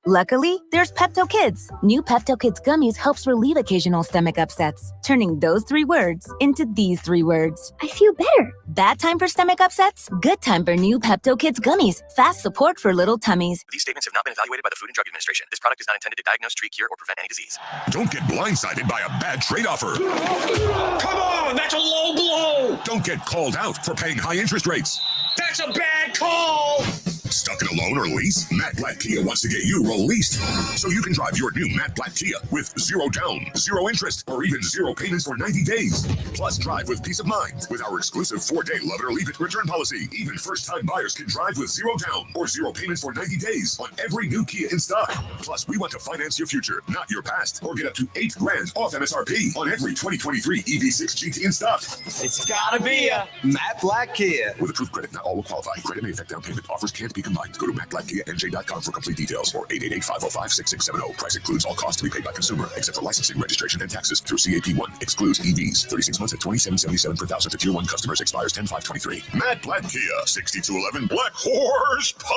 Speaker 23: Luckily, there's Pepto Kids. New Pepto Kids gummies helps relieve occasional stomach upsets, turning those 3 words into these 3 words.
Speaker 24: I feel better.
Speaker 23: Bad time for stomach upsets? Good time for new Pepto Kids gummies. Fast support for little tummies.
Speaker 25: These statements have not been evaluated by the Food and Drug Administration. This product is not intended to diagnose, treat, cure, or prevent any disease.
Speaker 3: Don't get blindsided by a bad trade offer.
Speaker 26: Come on, that's a low blow.
Speaker 3: Don't get called out for paying high interest rates.
Speaker 26: That's a bad call.
Speaker 3: Stuck in a loan or lease? Matt Blatt Kia wants to get you released so you can drive your new Matt Blatt Kia with 0 down, 0 interest, or even 0 payments for 90 days. Plus, drive with peace of mind with our exclusive 4-day love it or leave it return policy. Even first-time buyers can drive with 0 down or 0 payments for 90 days on every new Kia in stock. Plus, we want to finance your future, not your past, or get up to $8,000 off MSRP on every 2023 EV6 GT in stock.
Speaker 26: It's gotta be a Matt Blatt Kia.
Speaker 3: With approved credit, not all will qualify. Credit may affect down payment. Offers can't be combined.
Speaker 1: online. Go to MacLifeKiaNJ.com for complete details or 888-505-6670. Price includes all costs to be paid by consumer, except for licensing, registration, and taxes through CAP1. Excludes EVs. 36 months at $27.77 per thousand for Tier 1 customers. Expires 10/5/23.
Speaker 2: Matt Black Kia, 6211 Black Horse Pike,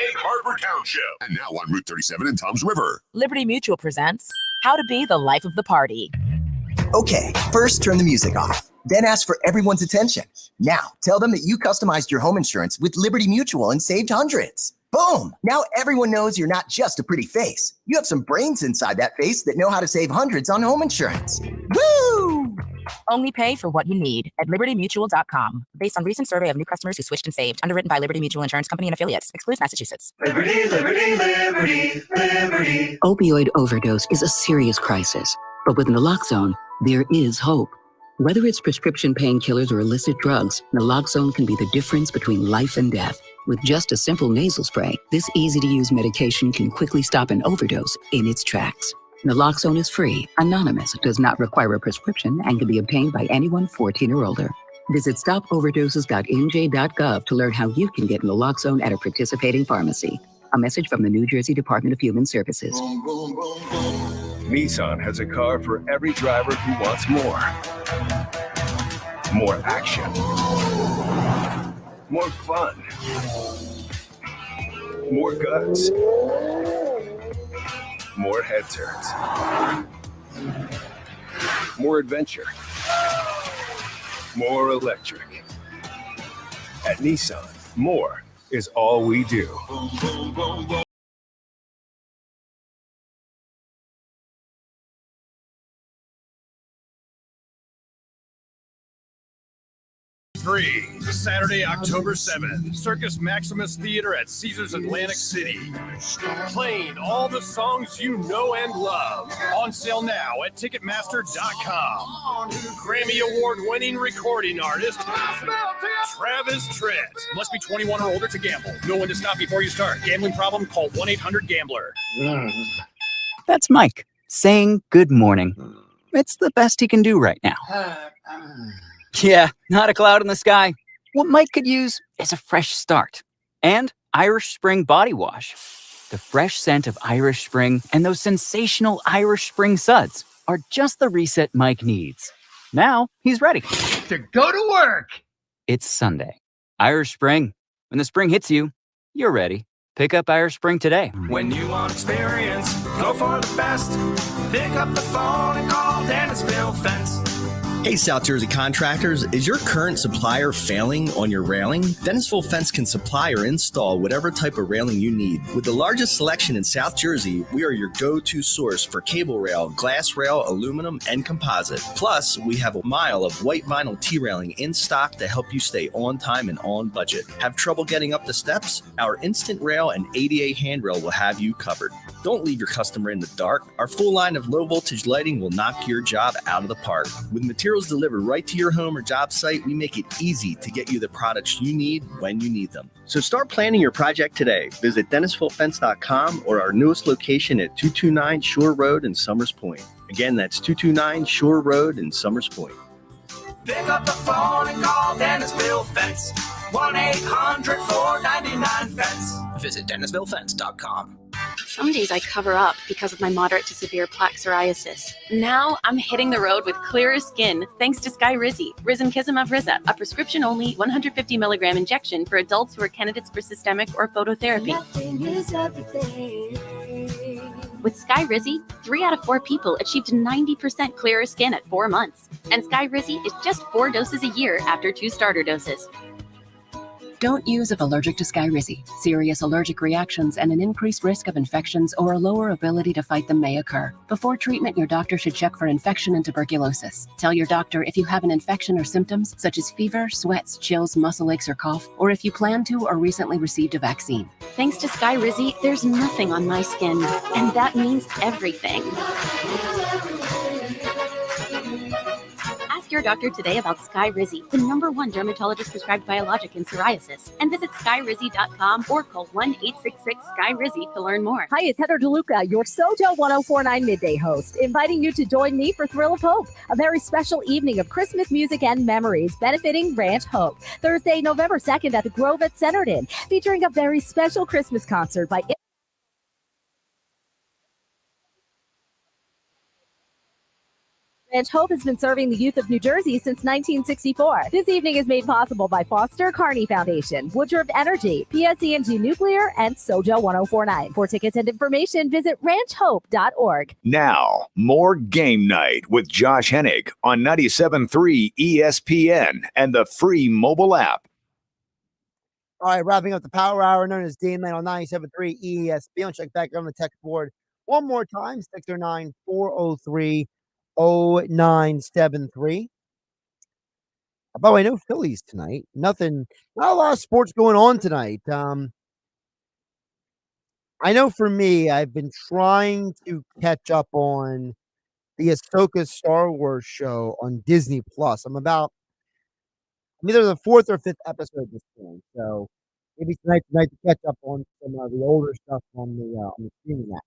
Speaker 2: Egg Harbor Township, and now on Route 37 in Toms River.
Speaker 7: Liberty Mutual presents How to Be the Life of the Party.
Speaker 8: Okay, first turn the music off, then ask for everyone's attention. Now, tell them that you customized your home insurance with Liberty Mutual and saved hundreds. Boom! Now everyone knows you're not just a pretty face. You have some brains inside that face that know how to save hundreds on home insurance. Woo!
Speaker 7: Only pay for what you need at libertymutual.com. Based on recent survey of new customers who switched and saved. Underwritten by Liberty Mutual Insurance Company and affiliates. Excludes Massachusetts.
Speaker 9: Liberty, liberty, liberty, liberty.
Speaker 11: Opioid overdose is a serious crisis. But with naloxone, there is hope. Whether it's prescription painkillers or illicit drugs, naloxone can be the difference between life and death. With just a simple nasal spray, this easy-to-use medication can quickly stop an overdose in its tracks. Naloxone is free, anonymous, does not require a prescription, and can be obtained by anyone 14 or older. Visit stopoverdoses.nj.gov to learn how you can get naloxone at a participating pharmacy. A message from the New Jersey Department of Human Services.
Speaker 27: Nissan has a car for every driver who wants more. More action. More fun. More guts. More head turns. More adventure. More electric. At Nissan, more is all we do.
Speaker 28: 3, Saturday, October 7th, Circus Maximus Theater at Caesars Atlantic City. Playing all the songs you know and love. On sale now at Ticketmaster.com. Grammy Award-winning recording artist, Travis Tritt. Must be 21 or older to gamble. Know when to stop before you start. Gambling problem? Call 1-800-GAMBLER.
Speaker 10: That's Mike saying good morning. It's the best he can do right now. Yeah, not a cloud in the sky. What Mike could use is a fresh start. And Irish Spring Body Wash. The fresh scent of Irish Spring and those sensational Irish Spring suds are just the reset Mike needs. Now he's ready
Speaker 26: To go to work.
Speaker 10: It's Sunday. Irish Spring. When the spring hits you, you're ready. Pick up Irish Spring today.
Speaker 26: When you want experience, go for the best. Pick up the phone and call Dennisville Fence.
Speaker 29: Hey, South Jersey contractors, is your current supplier failing on your railing? Dennisville Fence can supply or install whatever type of railing you need. With the largest selection in South Jersey, we are your go-to source for cable rail, glass rail, aluminum, and composite. Plus, we have a mile of white vinyl T-railing in stock to help you stay on time and on budget. Have trouble getting up the steps? Our instant rail and ADA handrail will have you covered. Don't leave your customer in the dark. Our full line of low-voltage lighting will knock your job out of the park. With materials delivered right to your home or job site, we make it easy to get you the products you need when you need them. So start planning your project today. Visit DennisvilleFence.com or our newest location at 229 Shore Road in Summers Point. Again, that's 229 Shore Road in Summers Point.
Speaker 26: Pick up the phone and call Dennisville Fence. 1-800-499-FENCE.
Speaker 10: Visit DennisvilleFence.com.
Speaker 30: Some days I cover up because of my moderate to severe plaque psoriasis. Now I'm hitting the road with clearer skin thanks to Skyrizi, Rizumkizumab Riza, a prescription-only 150 milligram injection for adults who are candidates for systemic or phototherapy.
Speaker 24: Nothing is everything.
Speaker 30: With Skyrizi, 3 out of 4 people achieved 90% clearer skin at 4 months. And Skyrizi is just 4 doses a year after 2 starter doses.
Speaker 11: Don't use if allergic to Skyrizi. Serious allergic reactions and an increased risk of infections or a lower ability to fight them may occur. Before treatment, your doctor should check for infection and tuberculosis. Tell your doctor if you have an infection or symptoms such as fever, sweats, chills, muscle aches, or cough, or if you plan to or recently received a vaccine.
Speaker 30: Thanks to Skyrizi, there's nothing on my skin, and that means everything. Ask your doctor today about Skyrizi, the #1 dermatologist-prescribed biologic in psoriasis, and visit skyrizi.com or call 1-866-SKY-RIZZI to learn more.
Speaker 6: Hi, it's Heather DeLuca, your Sojo 1049 midday host, inviting you to join me for Thrill of Hope, a very special evening of Christmas music and memories benefiting Ranch Hope. Thursday, November 2nd at the Grove at Centerton, featuring a very special Christmas concert by Ranch Hope has been serving the youth of New Jersey since 1964. This evening is made possible by Foster Carney Foundation, Woodruff Energy, PSE&G Nuclear, and Sojo 1049. For tickets and information, visit ranchhope.org.
Speaker 3: Now, more Game Night with Josh Hennig on 97.3 ESPN and the free mobile app.
Speaker 5: All right, wrapping up the Power Hour known as Game Night on 97.3 ESPN. Check back on the text board one more time, 609-403-0973. By the way, no Phillies tonight. Not a lot of sports going on tonight. I know for me, I've been trying to catch up on the Ahsoka Star Wars show on Disney Plus. I'm either the 4th or 5th episode at this point. So maybe tonight to catch up on some of the older stuff on the streaming app.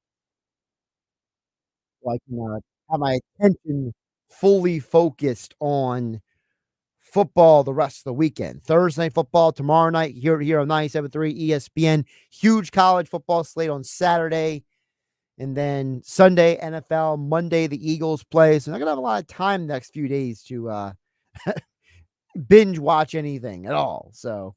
Speaker 5: So I can have my attention fully focused on football the rest of the weekend. Thursday night football tomorrow night here on 97.3 ESPN. Huge college football slate on Saturday. And then Sunday, NFL. Monday, the Eagles play. So I'm not going to have a lot of time the next few days to binge watch anything at all. So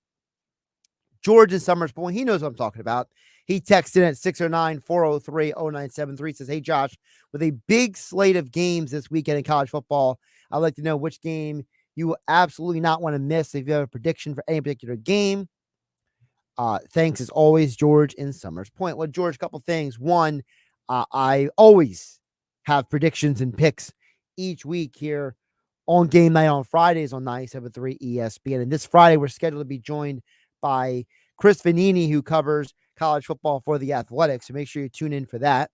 Speaker 5: George in Summers Point, he knows what I'm talking about. He texted in at 609-403-0973, says, hey, Josh, with a big slate of games this weekend in college football, I'd like to know which game you will absolutely not want to miss if you have a prediction for any particular game. Thanks, as always, George in Summers Point. Well, George, a couple things. One, I always have predictions and picks each week here on Game Night on Fridays on 97.3 ESPN. And this Friday, we're scheduled to be joined by Chris Vanini, who covers college football for The Athletic. So make sure you tune in for that.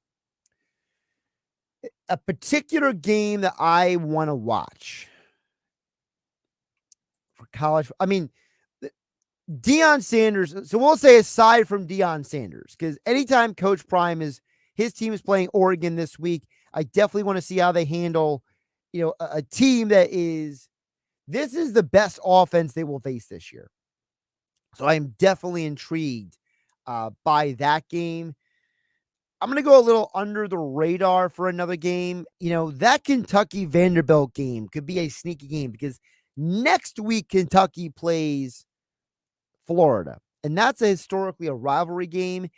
Speaker 5: A particular game that I want to watch for college, Deion Sanders. So we'll say aside from Deion Sanders, because anytime Coach Prime his team is playing Oregon this week, I definitely want to see how they handle, a team this is the best offense they will face this year. So I am definitely intrigued by that game. I'm going to go a little under the radar for another game. That Kentucky-Vanderbilt game could be a sneaky game because next week Kentucky plays Florida, and that's historically a rivalry game.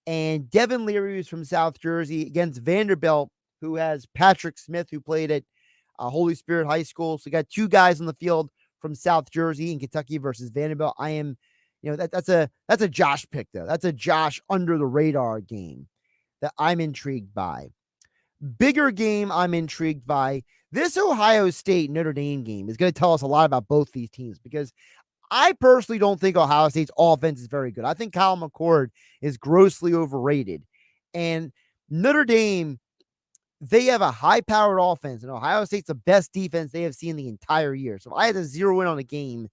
Speaker 5: And Devin Leary is from South Jersey against Vanderbilt, who has Patrick Smith, who played at Holy Spirit High School. So you got two guys on the field from South Jersey in Kentucky versus Vanderbilt. I am, that's a Josh pick though. That's a Josh under the radar game that I'm intrigued by. Bigger game I'm intrigued by. This Ohio State Notre Dame game is going to tell us a lot about both these teams because I personally don't think Ohio State's offense is very good. I think Kyle McCord is grossly overrated. And Notre Dame, they have a high-powered offense, and Ohio State's the best defense they have seen the entire year. So if I had to zero in on a game,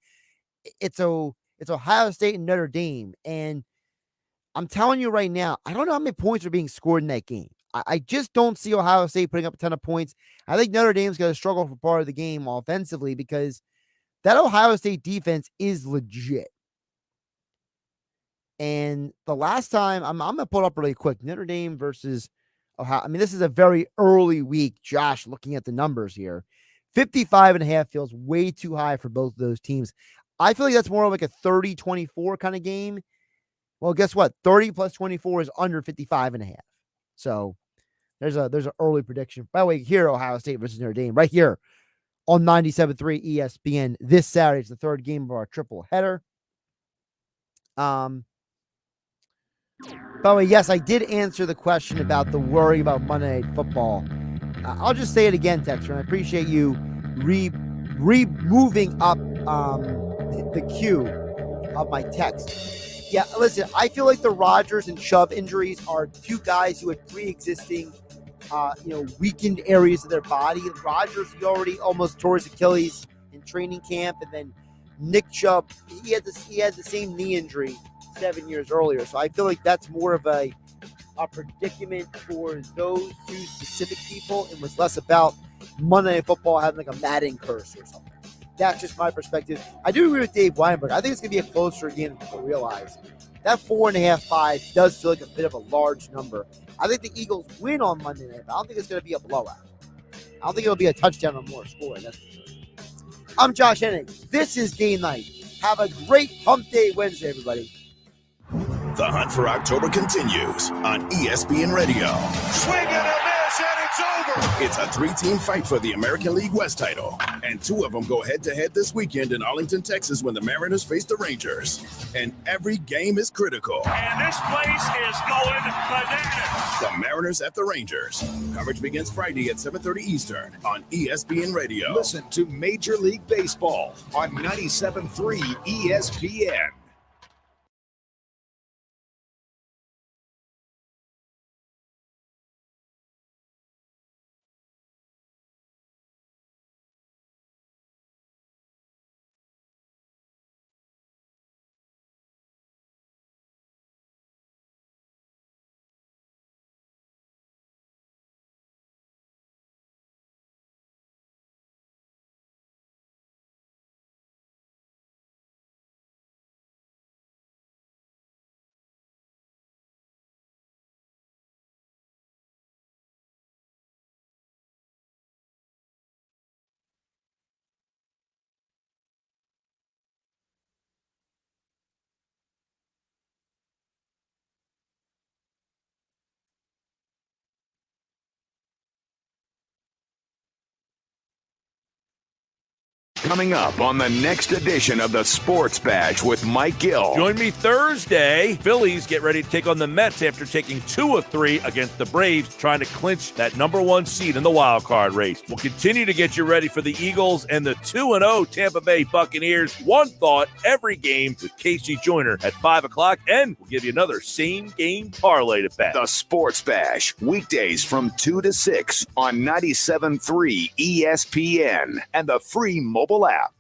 Speaker 5: it's Ohio State and Notre Dame. And I'm telling you right now, I don't know how many points are being scored in that game. I just don't see Ohio State putting up a ton of points. I think Notre Dame's going to struggle for part of the game offensively because that Ohio State defense is legit. And the last time, I'm going to pull it up really quick. Notre Dame versus Ohio. This is a very early week, Josh, looking at the numbers here. 55.5 feels way too high for both of those teams. I feel like that's more like a 30-24 kind of game. Well, guess what? 30 plus 24 is under 55.5. So there's an early prediction. By the way, here, Ohio State versus Notre Dame, right here on 97.3 ESPN this Saturday. It's the third game of our triple header. By the way, yes, I did answer the question about the worry about Monday Night Football. I'll just say it again, Texter, and I appreciate you moving up the queue of my text. Yeah, listen, I feel like the Rodgers and Chubb injuries are two guys who had pre-existing weakened areas of their body. Rodgers, he already almost tore his Achilles in training camp, and then Nick Chubb, he had the same knee injury 7 years earlier. So I feel like that's more of a predicament for those two specific people, and was less about Monday Night Football having like a Madden curse or something. That's just my perspective. I do agree with Dave Weinberg. I think it's going to be a closer game than people realize. That 4.5, 5 does feel like a bit of a large number. I think the Eagles win on Monday night, but I don't think it's going to be a blowout. I don't think it'll be a touchdown or more score. That's for sure. I'm Josh Hennig. This is Game Night. Have a great Hump Day Wednesday, everybody.
Speaker 2: The hunt for October continues on ESPN Radio.
Speaker 9: Swing and a miss, and it's over.
Speaker 2: It's a 3-team fight for the American League West title, and 2 of them go head-to-head this weekend in Arlington, Texas, when the Mariners face the Rangers. And every game is critical.
Speaker 9: And this place is going bananas.
Speaker 2: The Mariners at the Rangers. Coverage begins Friday at 7:30 Eastern on ESPN Radio.
Speaker 3: Listen to Major League Baseball on 97.3 ESPN. Coming up on the next edition of the Sports Badge with Mike Gill.
Speaker 12: Join me Thursday. Phillies get ready to take on the Mets after taking 2 of 3 against the Braves, trying to clinch that #1 seed in the wild card race. We'll continue to get you ready for the Eagles and the 2-0 Tampa Bay Buccaneers. One thought every game with Casey Joyner at 5 o'clock, and we'll give you another same-game parlay to bet.
Speaker 3: The Sports Bash, weekdays from 2 to 6 on 97.3 ESPN and the free mobile app.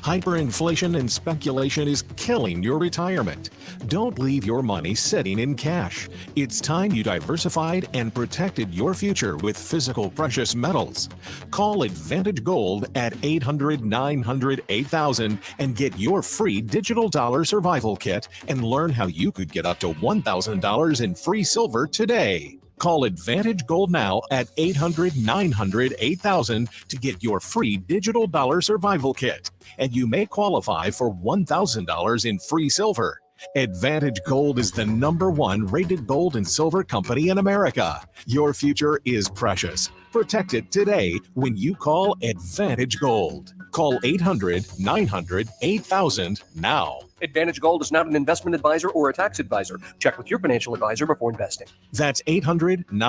Speaker 13: Hyperinflation and speculation is killing your retirement. Don't leave your money sitting in cash. It's time you diversified and protected your future with physical precious metals. Call Advantage Gold at 800-900-8000 and get your free digital dollar survival kit and learn how you could get up to $1,000 in free silver today. Call Advantage Gold now at 800-900-8000 to get your free digital dollar survival kit, and you may qualify for $1,000 in free silver. Advantage Gold is the #1 rated gold and silver company in America. Your future is precious. Protect it today when you call Advantage Gold. Call 800-900-8000 now.
Speaker 4: Advantage Gold is not an investment advisor or a tax advisor. Check with your financial advisor before investing.
Speaker 13: That's 800-900-8000.